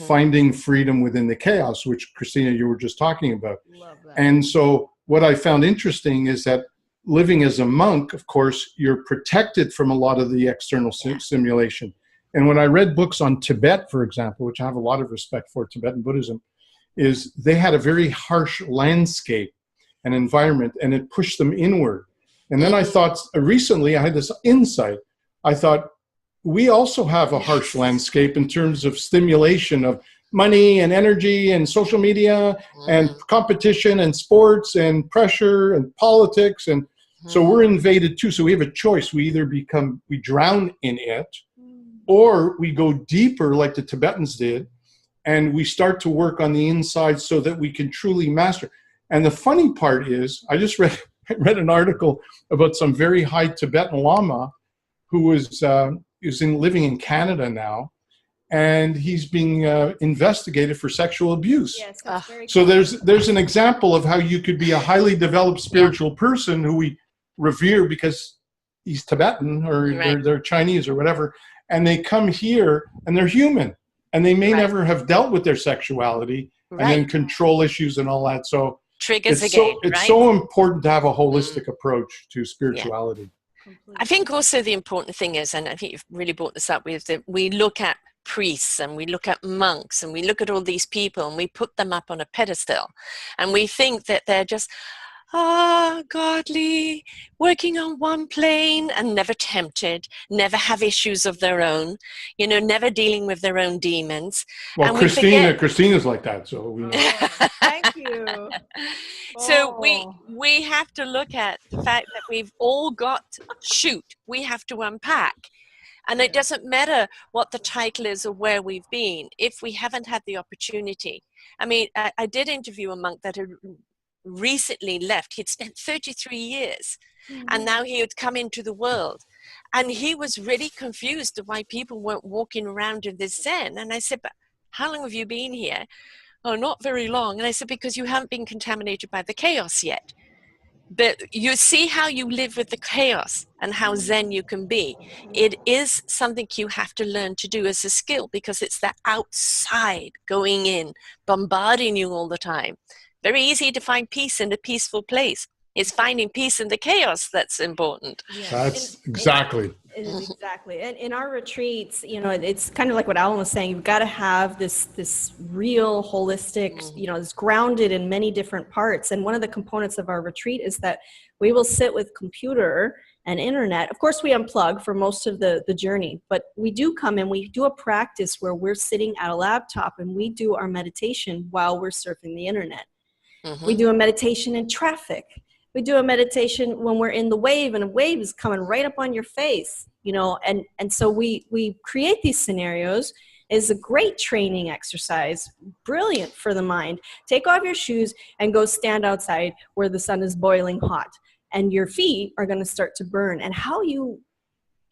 Finding Freedom Within the Chaos, which, Christina, you were just talking about. Love that. And so what I found interesting is that living as a monk, of course, you're protected from a lot of the external stimulation. And when I read books on Tibet, for example, which I have a lot of respect for, Tibetan Buddhism, is they had a very harsh landscape and environment, and it pushed them inward. And then I thought, recently I had this insight. I thought, we also have a harsh landscape in terms of stimulation of money and energy and social media and competition and sports and pressure and politics. And so we're invaded too. So we have a choice. We either we drown in it, or we go deeper like the Tibetans did, and we start to work on the inside so that we can truly master. And the funny part is, I just read an article about some very high Tibetan Lama who is living in Canada now, and he's being investigated for sexual abuse. Yes, that's very So cool. there's an example of how you could be a highly developed spiritual person who we revere because he's Tibetan or they're Chinese or whatever, and they come here and they're human, and they may never have dealt with their sexuality and then control issues and all that. So triggers it's again, it's so important to have a holistic approach to spirituality. I think also the important thing is, and I think you've really brought this up, is that we look at priests and we look at monks and we look at all these people and we put them up on a pedestal, and we think that they're just godly, working on one plane and never tempted, never have issues of their own, you know, never dealing with their own demons. Well, and Christina's like that, so we know. Thank you. So we have to look at the fact that we've all got we have to unpack. And it doesn't matter what the title is or where we've been, if we haven't had the opportunity. I mean, I did interview a monk that had recently left. He'd spent 33 years and now he had come into the world, and he was really confused of why people weren't walking around in this Zen. And I said, but how long have you been here? Oh, not very long. And I said, because you haven't been contaminated by the chaos yet. But you see how you live with the chaos and how Zen you can be. It is something you have to learn to do as a skill, because it's that outside going in, bombarding you all the time. Very easy to find peace in a peaceful place. It's finding peace in the chaos that's important. Yes. That's exactly. Exactly. And in our retreats, you know, it's kind of like what Allan was saying. You've got to have this real holistic, you know, it's grounded in many different parts. And one of the components of our retreat is that we will sit with computer and internet. Of course, we unplug for most of the journey, but we do come and we do a practice where we're sitting at a laptop and we do our meditation while we're surfing the internet. We do a meditation in traffic. We do a meditation when we're in the wave and a wave is coming right up on your face, you know, and so we create these scenarios. Is a great training exercise, brilliant for the mind. Take off your shoes and go stand outside where the sun is boiling hot and your feet are going to start to burn. And how you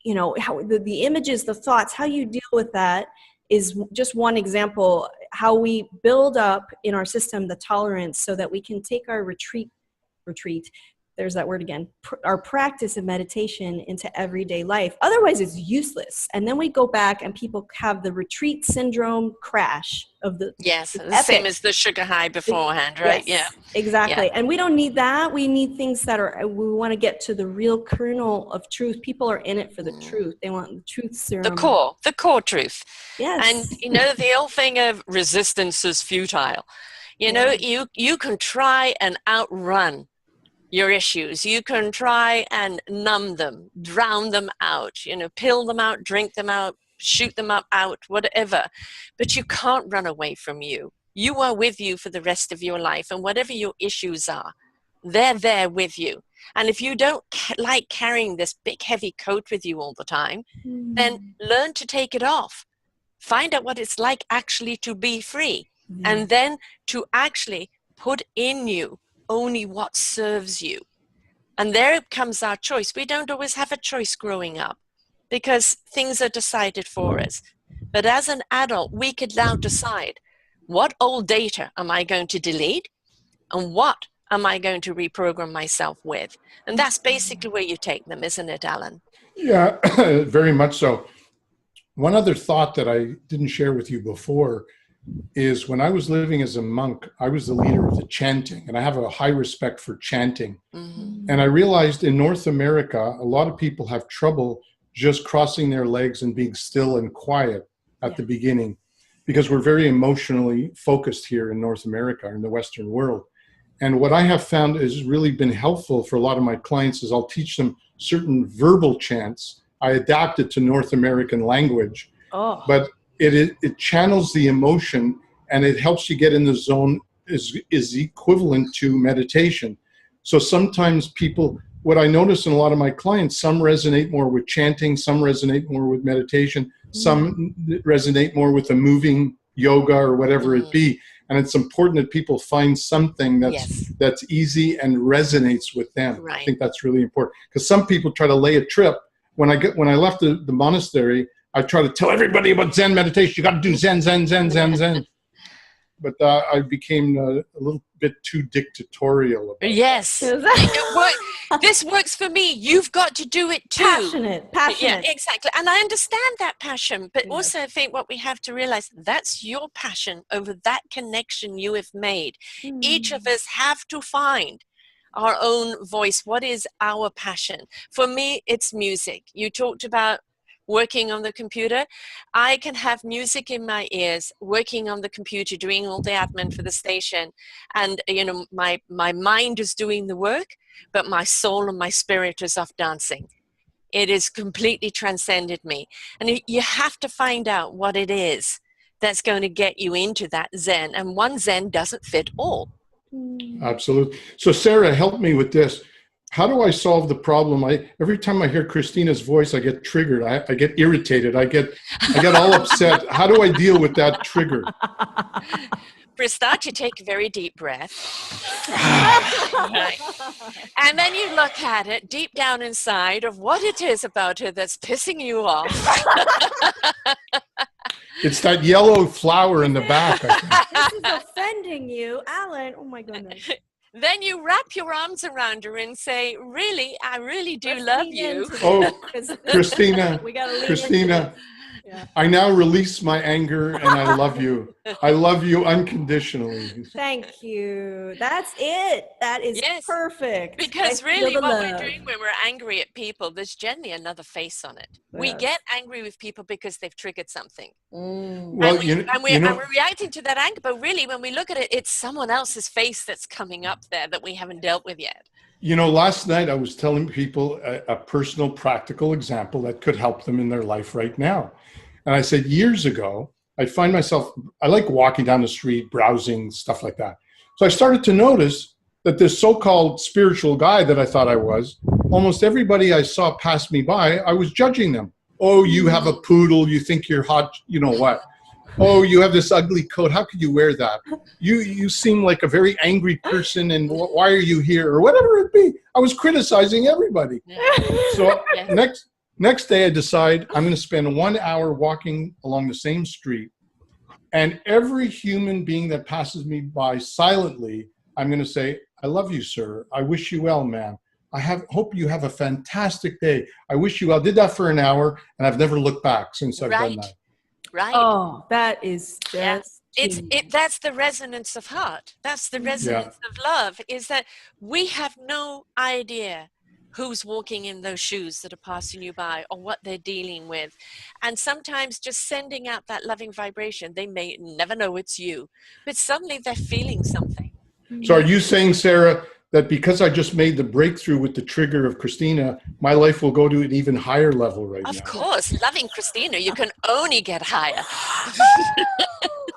know, how the images, the thoughts, how you deal with that is just one example, how we build up in our system the tolerance so that we can take our retreat. there's that word again, our practice of meditation into everyday life. Otherwise, it's useless. And then we go back and people have the retreat syndrome crash of the Yes, the epic. same as the sugar high beforehand, right? Yes, Yeah. exactly. Yeah. And we don't need that. We need things that are, we want to get to the real kernel of truth. People are in it for the truth. They want the truth serum. The core truth. Yes. And, you know, the old thing of resistance is futile. You know, you can try and outrun your issues. You can try and numb them, drown them out, you know, pill them out, drink them out, shoot them up out, whatever. But you can't run away from you. You are with you for the rest of your life. And whatever your issues are, they're there with you. And if you don't like carrying this big, heavy coat with you all the time, then learn to take it off. Find out what it's like actually to be free. And then to actually put in you only what serves you. And there comes our choice. We don't always have a choice growing up because things are decided for us. But as an adult, we could now decide, what old data am I going to delete and what am I going to reprogram myself with? And that's basically where you take them, isn't it, Allan? Yeah, very much so. One other thought that I didn't share with you before is when I was living as a monk, I was the leader of the chanting, and I have a high respect for chanting. And I realized in North America, a lot of people have trouble just crossing their legs and being still and quiet at the beginning, because we're very emotionally focused here in North America, in the Western world. And what I have found has really been helpful for a lot of my clients is I'll teach them certain verbal chants. I adapt it to North American language, but it channels the emotion and it helps you get in the zone, is equivalent to meditation. So sometimes people, what I notice in a lot of my clients, some resonate more with chanting, some resonate more with meditation, some resonate more with the moving yoga or whatever it be. And it's important that people find something that's easy and resonates with them. Right. I think that's really important, because some people try to lay a trip. When I left the monastery, I try to tell everybody about Zen meditation. You got to do Zen, Zen, Zen, Zen, Zen. But I became a little bit too dictatorial about yes. This works for me. You've got to do it too. Passionate. Yeah, exactly. And I understand that passion, but also I think what we have to realize, that's your passion over that connection you have made. Each of us have to find our own voice. What is our passion? For me, it's music. You talked about working on the computer. I can have music in my ears, working on the computer, doing all the admin for the station. And, you know, my mind is doing the work, but my soul and my spirit is off dancing. It has completely transcended me. And you have to find out what it is that's going to get you into that Zen. And one Zen doesn't fit all. Absolutely. So Sarah, help me with this. How do I solve the problem? Every time I hear Christina's voice, I get triggered. I get irritated. I get all upset. How do I deal with that trigger? For a start, you take a very deep breath. Right. And then you look at it deep down inside of what it is about her that's pissing you off. It's that yellow flower in the back. I think. This is offending you, Allan. Oh my goodness. Then you wrap your arms around her and say, really, I really do love you. Oh, Christina, We gotta lean Christina, into this. Yeah. I now release my anger and I love you. I love you unconditionally. Thank you. That's it. That is perfect. Because I really feel the what love. we're doing when we're angry at people, there's generally another face on it. We Yes. get angry with people because they've triggered something. Well, And we're reacting to that anger, but really when we look at it, it's someone else's face that's coming up there that we haven't dealt with yet. You know, last night I was telling people a personal, practical example that could help them in their life right now. And I said, years ago, I find myself, I like walking down the street, browsing, stuff like that. So I started to notice that this so-called spiritual guy that I thought I was, almost everybody I saw pass me by, I was judging them. Oh, you have a poodle, you think you're hot, you know what? Oh, you have this ugly coat, how could you wear that? You seem like a very angry person, and why are you here? Or whatever it be. I was criticizing everybody. So next day I decide I'm going to spend 1 hour walking along the same street, and every human being that passes me by silently, I'm going to say, I love you, sir. I wish you well, man. hope you have a fantastic day. I wish you well. I did that for an hour, and I've never looked back since I've done that. Right. Oh, that is just that's the resonance of heart. That's the resonance of love, is that we have no idea who's walking in those shoes that are passing you by or what they're dealing with. And sometimes just sending out that loving vibration, they may never know it's you, but suddenly they're feeling something. So are you saying, Sarah, that because I just made the breakthrough with the trigger of Christina, my life will go to an even higher level now? Of course, loving Christina, you can only get higher.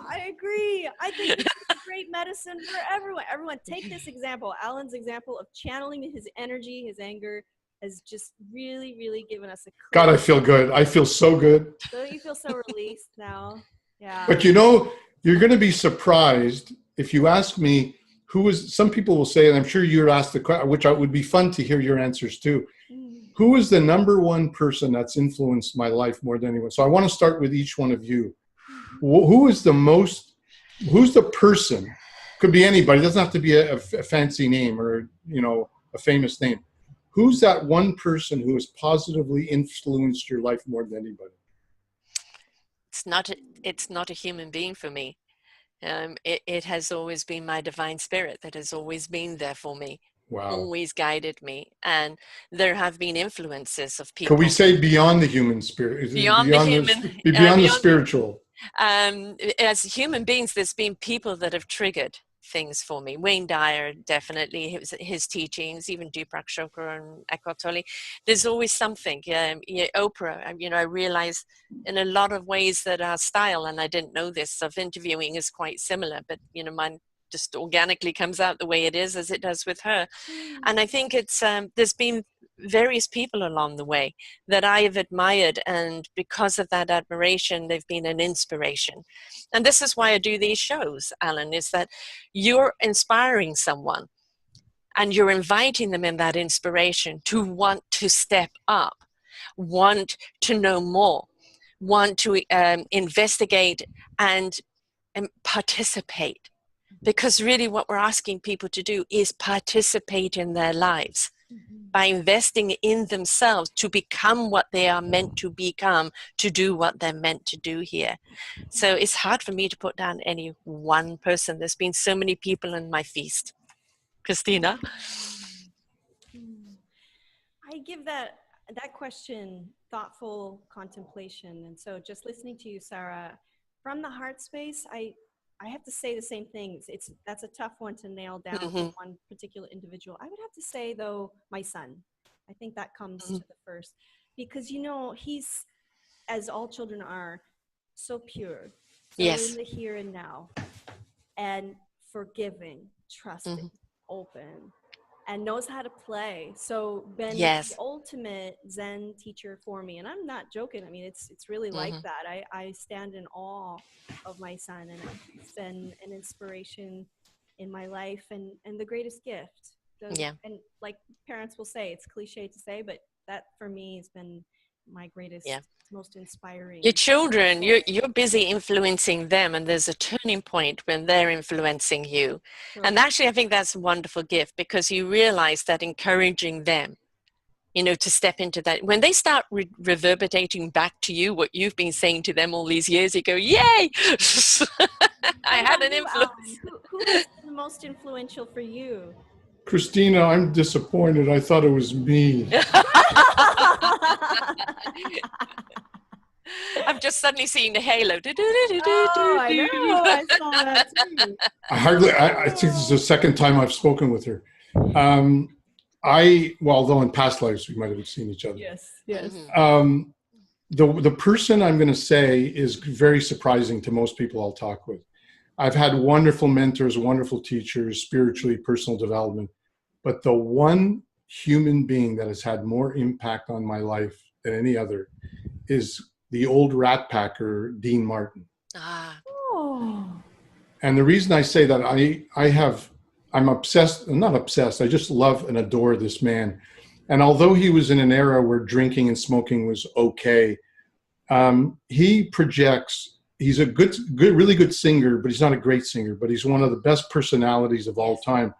I agree. I think it's great medicine for everyone. Everyone, take this example. Allan's example of channeling his energy, his anger, has just really, really given us a God, I feel good. I feel so good. So you feel so released now. Yeah. But you know, you're going to be surprised if you ask me who is, some people will say, and I'm sure you're asked the question, which would be fun to hear your answers too. Who is the number one person that's influenced my life more than anyone? So I want to start with each one of you. Who's the person? Could be anybody. It doesn't have to be a fancy name or, you know, a famous name. Who's that one person who has positively influenced your life more than anybody? It's not a human being for me. It has always been my divine spirit that has always been there for me. Wow. Always guided me. And there have been influences of people. Can we say beyond the human spirit? Beyond the spiritual. As human beings, there's been people that have triggered things for me. Wayne Dyer, definitely, his teachings, even Deepak Chopra and Eckhart Tolle. There's always something. Oprah, you know, I realize in a lot of ways that our style, and I didn't know this, of interviewing is quite similar, but, you know, mine just organically comes out the way it is, as it does with her. And I think it's, there's been various people along the way that I have admired, and because of that admiration, they've been an inspiration. And this is why I do these shows, Allan, is that you're inspiring someone and you're inviting them in that inspiration to want to step up, want to know more, want to investigate and participate. Because really what we're asking people to do is participate in their lives by investing in themselves to become what they are meant to become, to do what they're meant to do here. So it's hard for me to put down any one person. There's been so many people in my feast. Christina? I give that question thoughtful contemplation. And so just listening to you, Sarah, from the heart space, I have to say the same things. That's a tough one to nail down for one particular individual. I would have to say, though, my son. I think that comes to the first. Because, you know, he's, as all children are, so pure. So in the here and now. And forgiving, trusting, open, and knows how to play. So been the ultimate Zen teacher for me. And I'm not joking. I mean, it's really like that. I stand in awe of my son, and it's been an inspiration in my life and the greatest gift. And like parents will say, it's cliche to say, but that for me has been my greatest, most inspiring. Your children, you're busy influencing them, and there's a turning point when they're influencing you. Sure. And actually, I think that's a wonderful gift, because you realize that encouraging them, you know, to step into that, when they start reverberating back to you what you've been saying to them all these years, you go, yay! I had an influence. Who is the most influential for you? Christina, I'm disappointed. I thought it was me. I'm just suddenly seeing the halo. Oh, I know. I saw that too. I think this is the second time I've spoken with her. Although in past lives we might have seen each other. Yes. The person I'm going to say is very surprising to most people I'll talk with. I've had wonderful mentors, wonderful teachers, spiritually, personal development. But the one human being that has had more impact on my life than any other is the old rat packer, Dean Martin. And the reason I say that, I'm obsessed, not obsessed, I just love and adore this man. And although he was in an era where drinking and smoking was okay, he projects, he's a really good singer, but he's not a great singer, but he's one of the best personalities of all time.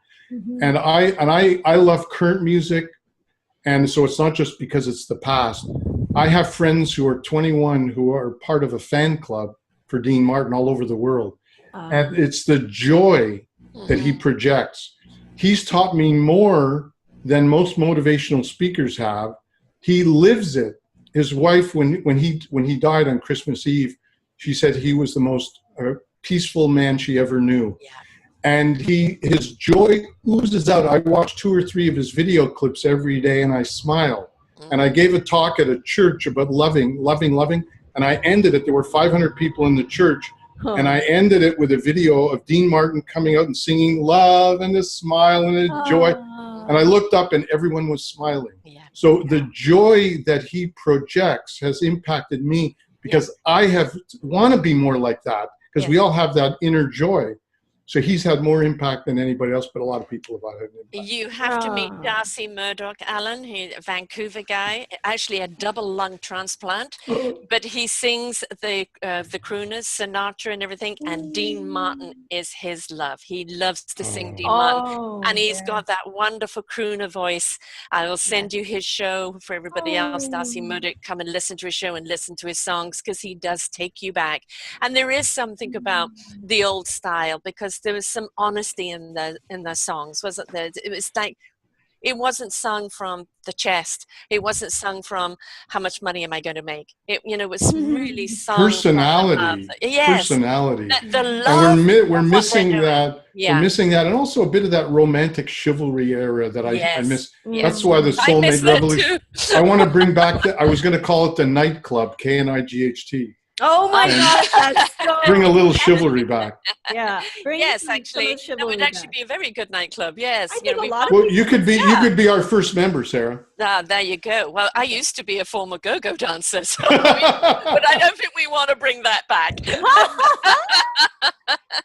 And I love current music. And so it's not just because it's the past. I have friends who are 21 who are part of a fan club for Dean Martin all over the world. And it's the joy that he projects. He's taught me more than most motivational speakers have. He lives it. His wife, when he died on Christmas Eve, she said he was the most peaceful man she ever knew. Yeah. And his joy oozes out. I watch 2 or 3 of his video clips every day, and I smile. And I gave a talk at a church about loving. And I ended it. There were 500 people in the church. And I ended it with a video of Dean Martin coming out and singing love and a smile and a joy. And I looked up and everyone was smiling. Yeah. So the joy that he projects has impacted me because I want to be more like that, because we all have that inner joy. So he's had more impact than anybody else, but a lot of people have had an impact. You have to meet Darcy Murdoch, Allan. He's a Vancouver guy, actually a double lung transplant, but he sings the crooners, Sinatra and everything, and Dean Martin is his love. He loves to sing Dean Martin, and he's got that wonderful crooner voice. I will send you his show for everybody else. Darcy Murdoch, come and listen to his show and listen to his songs, because he does take you back. And there is something about the old style, because there was some honesty in the songs, wasn't there? It was like, it wasn't sung from the chest. It wasn't sung from how much money am I going to make. It was really sung personality. Yes, personality. The love. And we're missing that. Yeah. We're missing that, and also a bit of that romantic chivalry era that I miss. That's why the Soulmate Revolution. I want to bring back. I was going to call it the Nightclub, KNIGHT. Oh my gosh, that's so bring a little chivalry back. Yeah. Yes, actually, that would actually be a very good nightclub. Yes, I think a lot of well, you could be our first member, Sarah. There you go. Well, I used to be a former go-go dancer, so but I don't think we want to bring that back.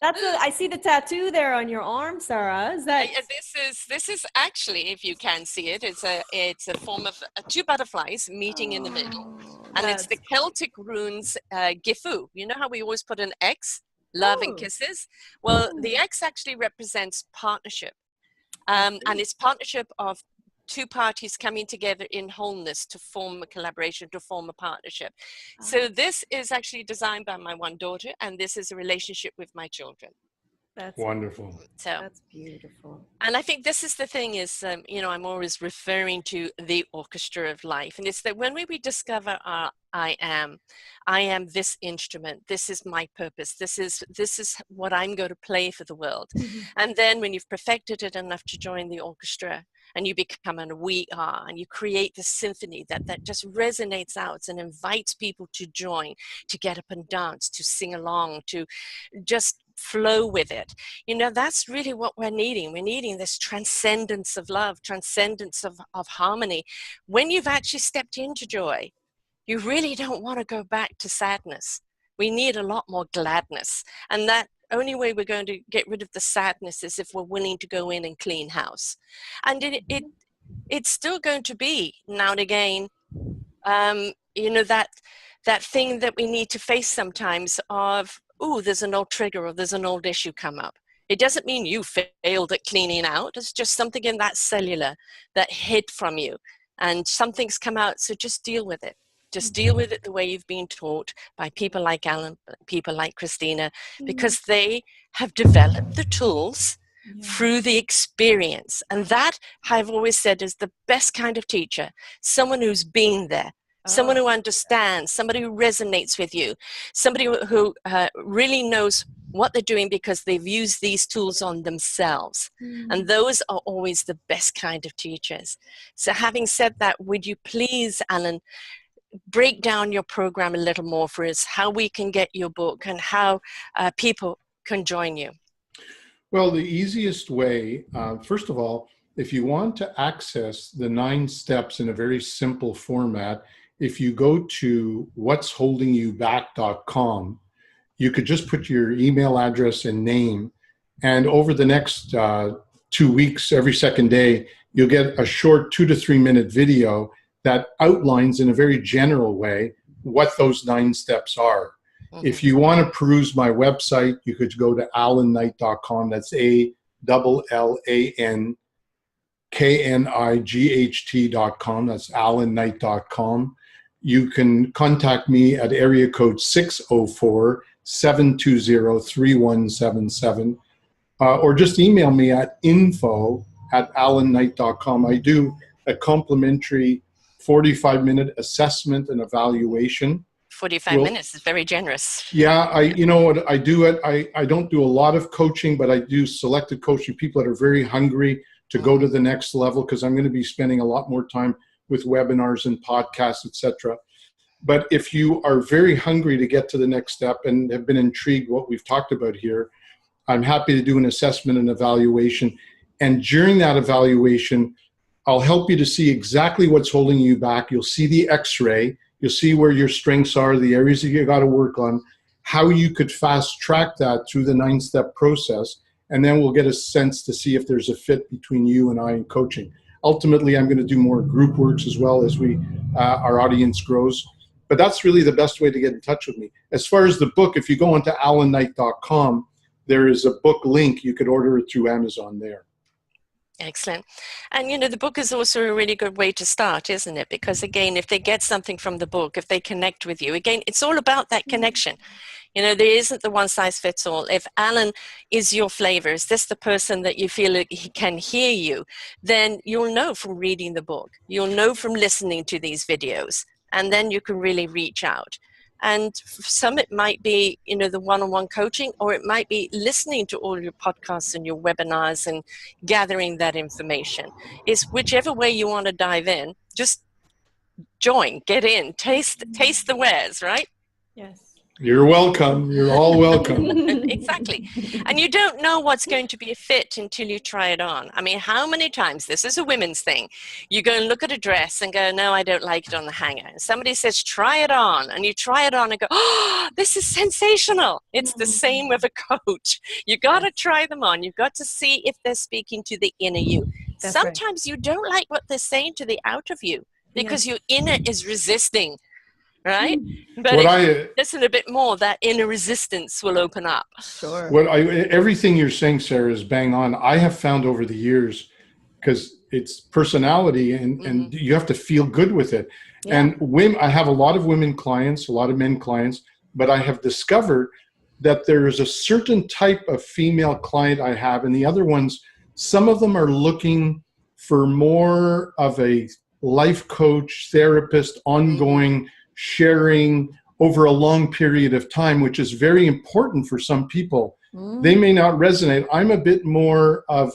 I see the tattoo there on your arm, Sarah. Is that? This is actually, if you can see it, it's a form of 2 butterflies meeting in the middle, and it's the Celtic runes Gifu. You know how we always put an X, love and kisses. Well, the X actually represents partnership, and it's partnership of 2 parties coming together in wholeness to form a collaboration, to form a partnership. So this is actually designed by my one daughter, and this is a relationship with my children. That's wonderful. So that's beautiful. And I think this is the thing is, I'm always referring to the orchestra of life. And it's that when we rediscover our I am this instrument, this is my purpose, this is what I'm going to play for the world. And then when you've perfected it enough to join the orchestra, and you become an we are, and you create the symphony that just resonates out and invites people to join, to get up and dance, to sing along, to just flow with it. That's really what we're needing. We're needing this transcendence of love, transcendence of harmony. When you've actually stepped into joy, you really don't want to go back to sadness. We need a lot more gladness. And that only way we're going to get rid of the sadness is if we're willing to go in and clean house. And it's still going to be now and again, that thing that we need to face sometimes of, there's an old trigger or there's an old issue come up. It doesn't mean you failed at cleaning out. It's just something in that cellular that hid from you, and something's come out. So just deal with it. Just deal with it the way you've been taught by people like Allan, people like Christina, because they have developed the tools through the experience. And that, I've always said, is the best kind of teacher, someone who's been there, someone who understands, somebody who resonates with you, somebody who really knows what they're doing because they've used these tools on themselves. And those are always the best kind of teachers. So having said that, would you please, Allan, break down your program a little more for us, how we can get your book and how people can join you? Well, the easiest way, first of all, if you want to access the 9 steps in a very simple format, if you go to what'sholdingyouback.com, you could just put your email address and name, and over the next 2 weeks, every second day, you'll get a short 2 to 3 minute video that outlines in a very general way what those 9 steps are. If you want to peruse my website, you could go to allanknight.com. That's ALLAN KNIGHT.com. That's AllanKnight.com. You can contact me at area code 604-720-3177, or just email me at info@AllanKnight.com. I do a complimentary 45-minute assessment and evaluation. 45 minutes is very generous. Yeah, you know what I do I don't do a lot of coaching, but I do selected coaching, people that are very hungry to go to the next level, because I'm going to be spending a lot more time with webinars and podcasts, etc. But if you are very hungry to get to the next step and have been intrigued what we've talked about here, I'm happy to do an assessment and evaluation. And during that evaluation, I'll help you to see exactly what's holding you back. You'll see the x-ray. You'll see where your strengths are, the areas that you got to work on, how you could fast track that through the 9-step process. And then we'll get a sense to see if there's a fit between you and I in coaching. Ultimately, I'm going to do more group works as well as our audience grows. But that's really the best way to get in touch with me. As far as the book, if you go onto AllanKnight.com, there is a book link. You could order it through Amazon there. Excellent. And, you know, the book is also a really good way to start, isn't it? Because, again, if they get something from the book, if they connect with you, again, it's all about that connection. You know, there isn't the one size fits all. If Allan is your flavor, is this the person that you feel like he can hear you, then you'll know from reading the book. You'll know from listening to these videos, and then you can really reach out. And for some, it might be, you know, the one-on-one coaching, or it might be listening to all your podcasts and your webinars and gathering that information. It's whichever way you want to dive in, just join, get in, taste the wares, right? Yes. You're welcome. You're all welcome. Exactly. And you don't know what's going to be a fit until you try it on. I mean, how many times, this is a women's thing, you go and look at a dress and go, no, I don't like it on the hanger. And somebody says, try it on. And you try it on and go, oh, this is sensational. It's the same with a coach. You got to try them on. You've got to see if they're speaking to the inner you. That's Sometimes you don't like what they're saying to the out of you because your inner is resisting. Right? But if you listen a bit more, that inner resistance will open up. Sure. Everything you're saying, Sarah, is bang on. I have found over the years, because it's personality and you have to feel good with it. Yeah. And I have a lot of women clients, a lot of men clients, but I have discovered that there is a certain type of female client I have, and the other ones, some of them are looking for more of a life coach, therapist, ongoing sharing over a long period of time, which is very important for some people. They may not resonate. I'm a bit more of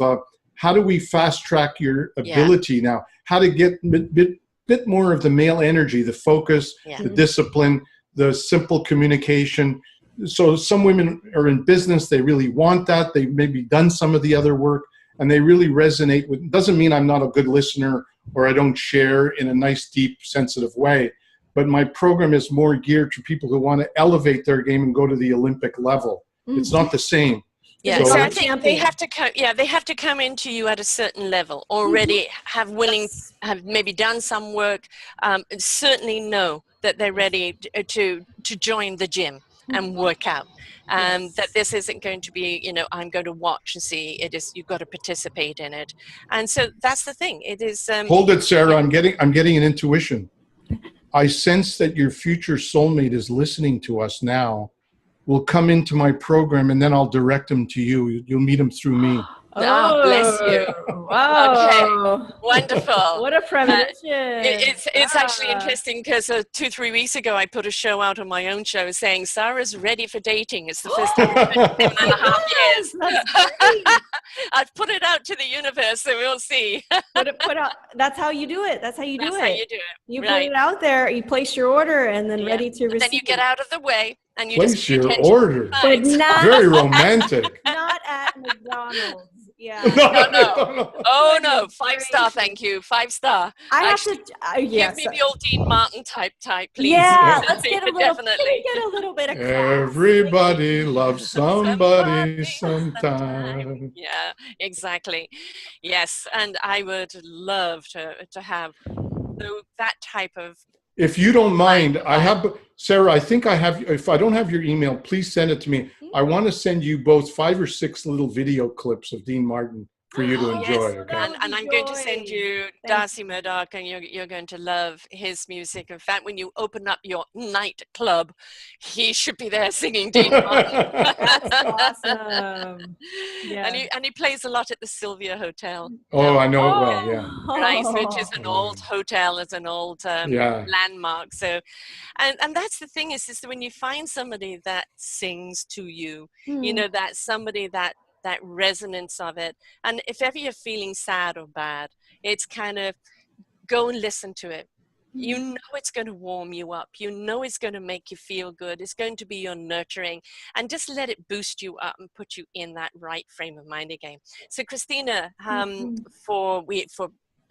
how do we fast track your ability now? How to get a bit more of the male energy, the focus, the discipline, the simple communication. So some women are in business. They really want that. They've maybe done some of the other work and they really resonate with, doesn't mean I'm not a good listener or I don't share in a nice, deep, sensitive way. But my program is more geared to people who want to elevate their game and go to the Olympic level. It's not the same. Yeah, so I think they have to come into you at a certain level, already have maybe done some work, certainly know that they're ready to join the gym and work out. That this isn't going to be, you know, I'm going to watch and see. It is, you've got to participate in it. And so that's the thing. It is. Hold it, Sarah. I'm getting an intuition. I sense that your future soulmate is listening to us now, will come into my program, and then I'll direct them to you. You'll meet them through me. Oh, bless you. Wow. Okay. Wonderful. What a premonition. It's actually interesting because 2-3 weeks ago, I put a show out on my own show saying, Sarah's ready for dating. It's the first time in 7.5 years. That's great. I've put it out to the universe, so we'll see. Put out, that's how you do it. That's how you do it. You right. put it out there, you place your order, and then ready to receive. Then you get out of the way. And you place just your order. But not, very romantic. Not at McDonald's. Yeah. No. Oh no, 5-star, thank you. 5-star. I Actually, have to. Yes. Give me the old Dean Martin type, please. Yeah. Let's get a little. Definitely. Get a little bit of class. Everybody loves somebody sometime. Yeah, exactly. Yes, and I would love to have that type of. If you don't mind, I have, Sarah, I think I have, if I don't have your email, please send it to me. I want to send you both 5 or 6 little video clips of Dean Martin. for you to enjoy. So Okay. that would And be I'm going to send joy. you Thank Darcy Murdoch, and you're going to love his music. In fact, when you open up your nightclub, he should be there singing Dean Martin. That's awesome. Yeah. And he plays a lot at the Sylvia Hotel. Oh, I know it well. Yeah. Right, which is an Oh, old hotel, it's an old yeah. landmark. So, and that's the thing is that when you find somebody that sings to you, you know, that somebody that resonance of it. And if ever you're feeling sad or bad, it's kind of go and listen to it. You know it's going to warm you up. You know it's going to make you feel good. It's going to be your nurturing, and just let it boost you up and put you in that right frame of mind again. So, Christina, for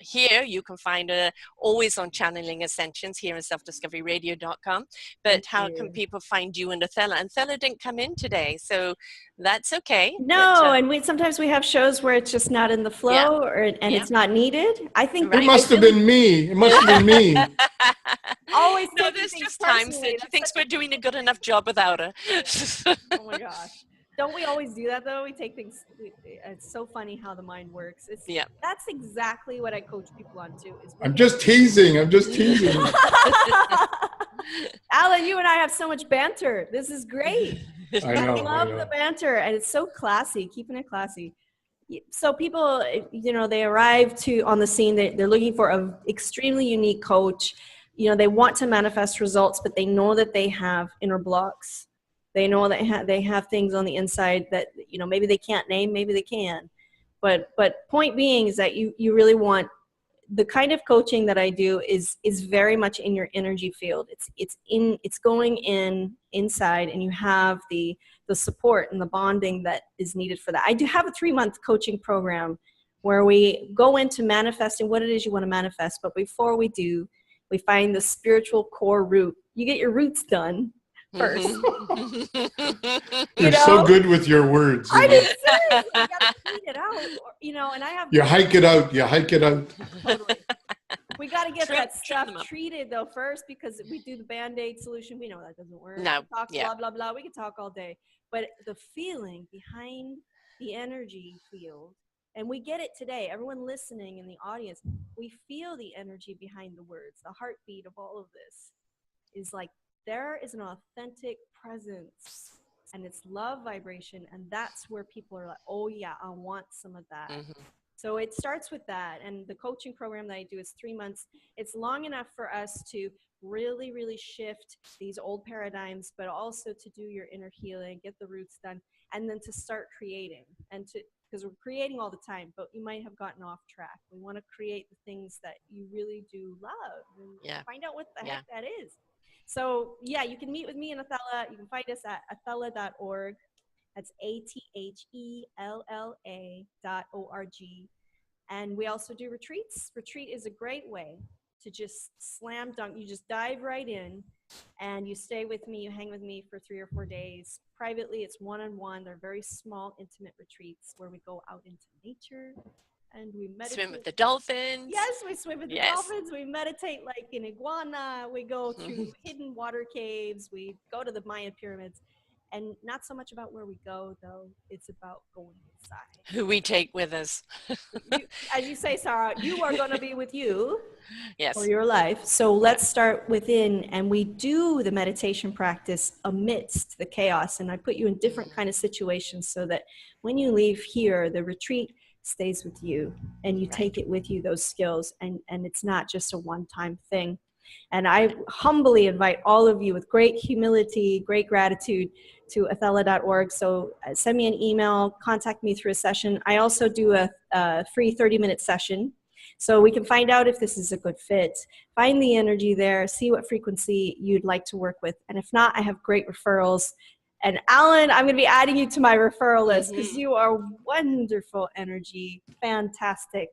here you can find her always on Channeling Ascensions here on selfdiscoveryradio.com. But how can people find you and Athella? And Athella didn't come in today, so that's okay. No, but, and sometimes we have shows where it's just not in the flow, and it's not needed. I think It must have been me. It must have been me. always no, taking there's things just times personally. that she thinks we're doing a good enough job without her. Oh my gosh. Don't we always do that though? We take things, it's so funny how the mind works. That's exactly what I coach people on too. I'm just teasing. I'm just teasing. Allan, you and I have so much banter. This is great. I know. I love the banter, and it's so classy, keeping it classy. So people, you know, they arrive on the scene, they're looking for an extremely unique coach. You know, they want to manifest results, but they know that they have inner blocks. They know that they have things on the inside that, you know, maybe they can't name, maybe they can. But point being is that you really want the kind of coaching that I do is very much in your energy field. It's going inside, and you have the support and the bonding that is needed for that. I do have a 3-month coaching program where we go into manifesting what it is you want to manifest. But before we do, we find the spiritual core root. You get your roots done first. You're so good with your words. I mean, seriously, you gotta clean it out, you know. And I have. You hike it out. You hike it out. Totally. We got to get that stuff treated though first, because we do the Band-Aid solution. We know that doesn't work. No. Talk blah blah blah. We can talk all day, but the feeling behind the energy field, and we get it today. Everyone listening in the audience, we feel the energy behind the words. The heartbeat of all of this is like there is an authentic presence, and it's love vibration, and that's where people are like, oh yeah, I want some of that. So it starts with that, and the coaching program that I do is 3 months. It's long enough for us to really, really shift these old paradigms, but also to do your inner healing, get the roots done, and then to start creating, because we're creating all the time, but you might have gotten off track. We want to create the things that you really do love, and find out what the heck that is. So yeah, you can meet with me and Athella. You can find us at athella.org. That's ATHELLA.org. And we also do retreats. Retreat is a great way to just slam dunk. You just dive right in, and you stay with me. You hang with me for 3 or 4 days. Privately, it's one-on-one. They're very small, intimate retreats where we go out into nature. And we meditate. Swim with the dolphins. Yes, we swim with the dolphins. We meditate like an iguana. We go through hidden water caves. We go to the Mayan pyramids. And not so much about where we go, though. It's about going inside. Who we take with us. As you say, Sarah, you are going to be with you for Yes. your life. So let's start within, and we do the meditation practice amidst the chaos. And I put you in different kind of situations so that when you leave here, the retreat stays with you, and you take it with you, those skills, and it's not just a one-time thing. And I humbly invite all of you with great humility, great gratitude to athella.org. So send me an email, contact me through a session. I also do a free 30-minute session, so we can find out if this is a good fit. Find the energy there, see what frequency you'd like to work with. And if not, I have great referrals. And Allan, I'm going to be adding you to my referral list because you are wonderful energy. Fantastic.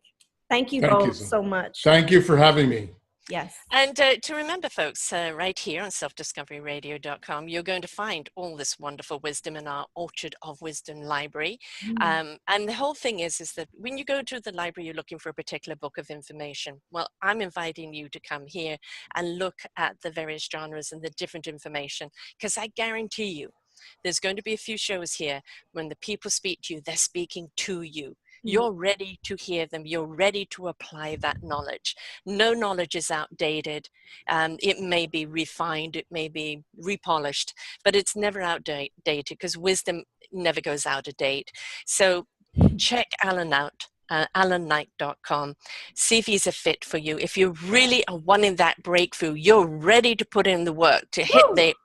Thank you both so much. Thank you for having me. Yes. And to remember, folks, right here on selfdiscoveryradio.com, you're going to find all this wonderful wisdom in our Orchard of Wisdom library. And the whole thing is that when you go to the library, you're looking for a particular book of information. Well, I'm inviting you to come here and look at the various genres and the different information, because I guarantee you, there's going to be a few shows here when the people speak to you, they're speaking to you. you're ready to hear them. You're ready to apply that knowledge. No knowledge is outdated. It may be refined, it may be repolished, but it's never outdated because wisdom never goes out of date. So check Allan out. AllanKnight.com. See if he's a fit for you. If you really are wanting that breakthrough, you're ready to put in the work to hit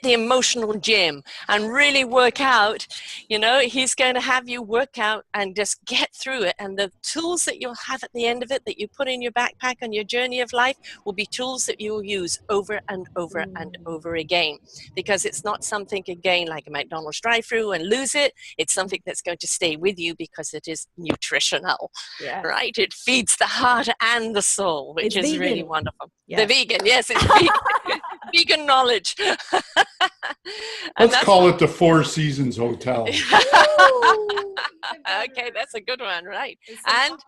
the emotional gym and really work out, he's going to have you work out and just get through it. And the tools that you'll have at the end of it that you put in your backpack on your journey of life will be tools that you'll use over and over and over again, because it's not something, again, like a McDonald's drive-through and lose it. It's something that's going to stay with you because it is nutritional, right? It feeds the heart and the soul, which is really wonderful. Yes. The vegan, yes, it's vegan. Vegan knowledge. Let's call it the Four Seasons Hotel. Okay, that's a good one, right? And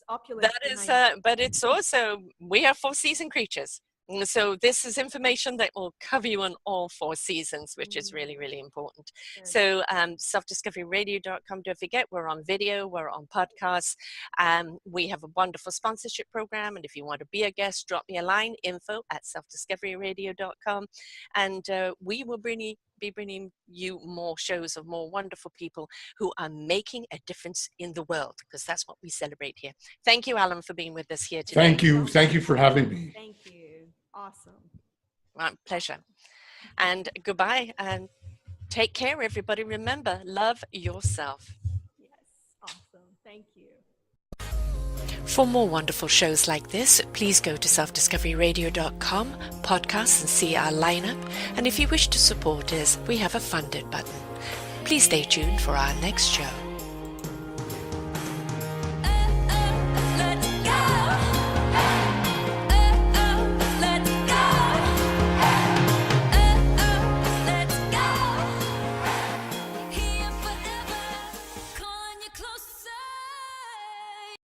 opulence that is, but it's also, we are four-season creatures. So this is information that will cover you on all four seasons, which is really, really important. So selfdiscoveryradio.com. Don't forget, we're on video, we're on podcasts. We have a wonderful sponsorship program. And if you want to be a guest, drop me a line, info@selfdiscoveryradio.com. And we will be bringing you more shows of more wonderful people who are making a difference in the world, because that's what we celebrate here. Thank you, Allan, for being with us here today. Thank you. Thank you for having me. Thank you. Awesome. My pleasure. And goodbye, and take care, everybody. Remember, love yourself. Yes. Awesome. Thank you. For more wonderful shows like this, please go to selfdiscoveryradio.com, podcasts, and see our lineup. And if you wish to support us, we have a funded button. Please stay tuned for our next show.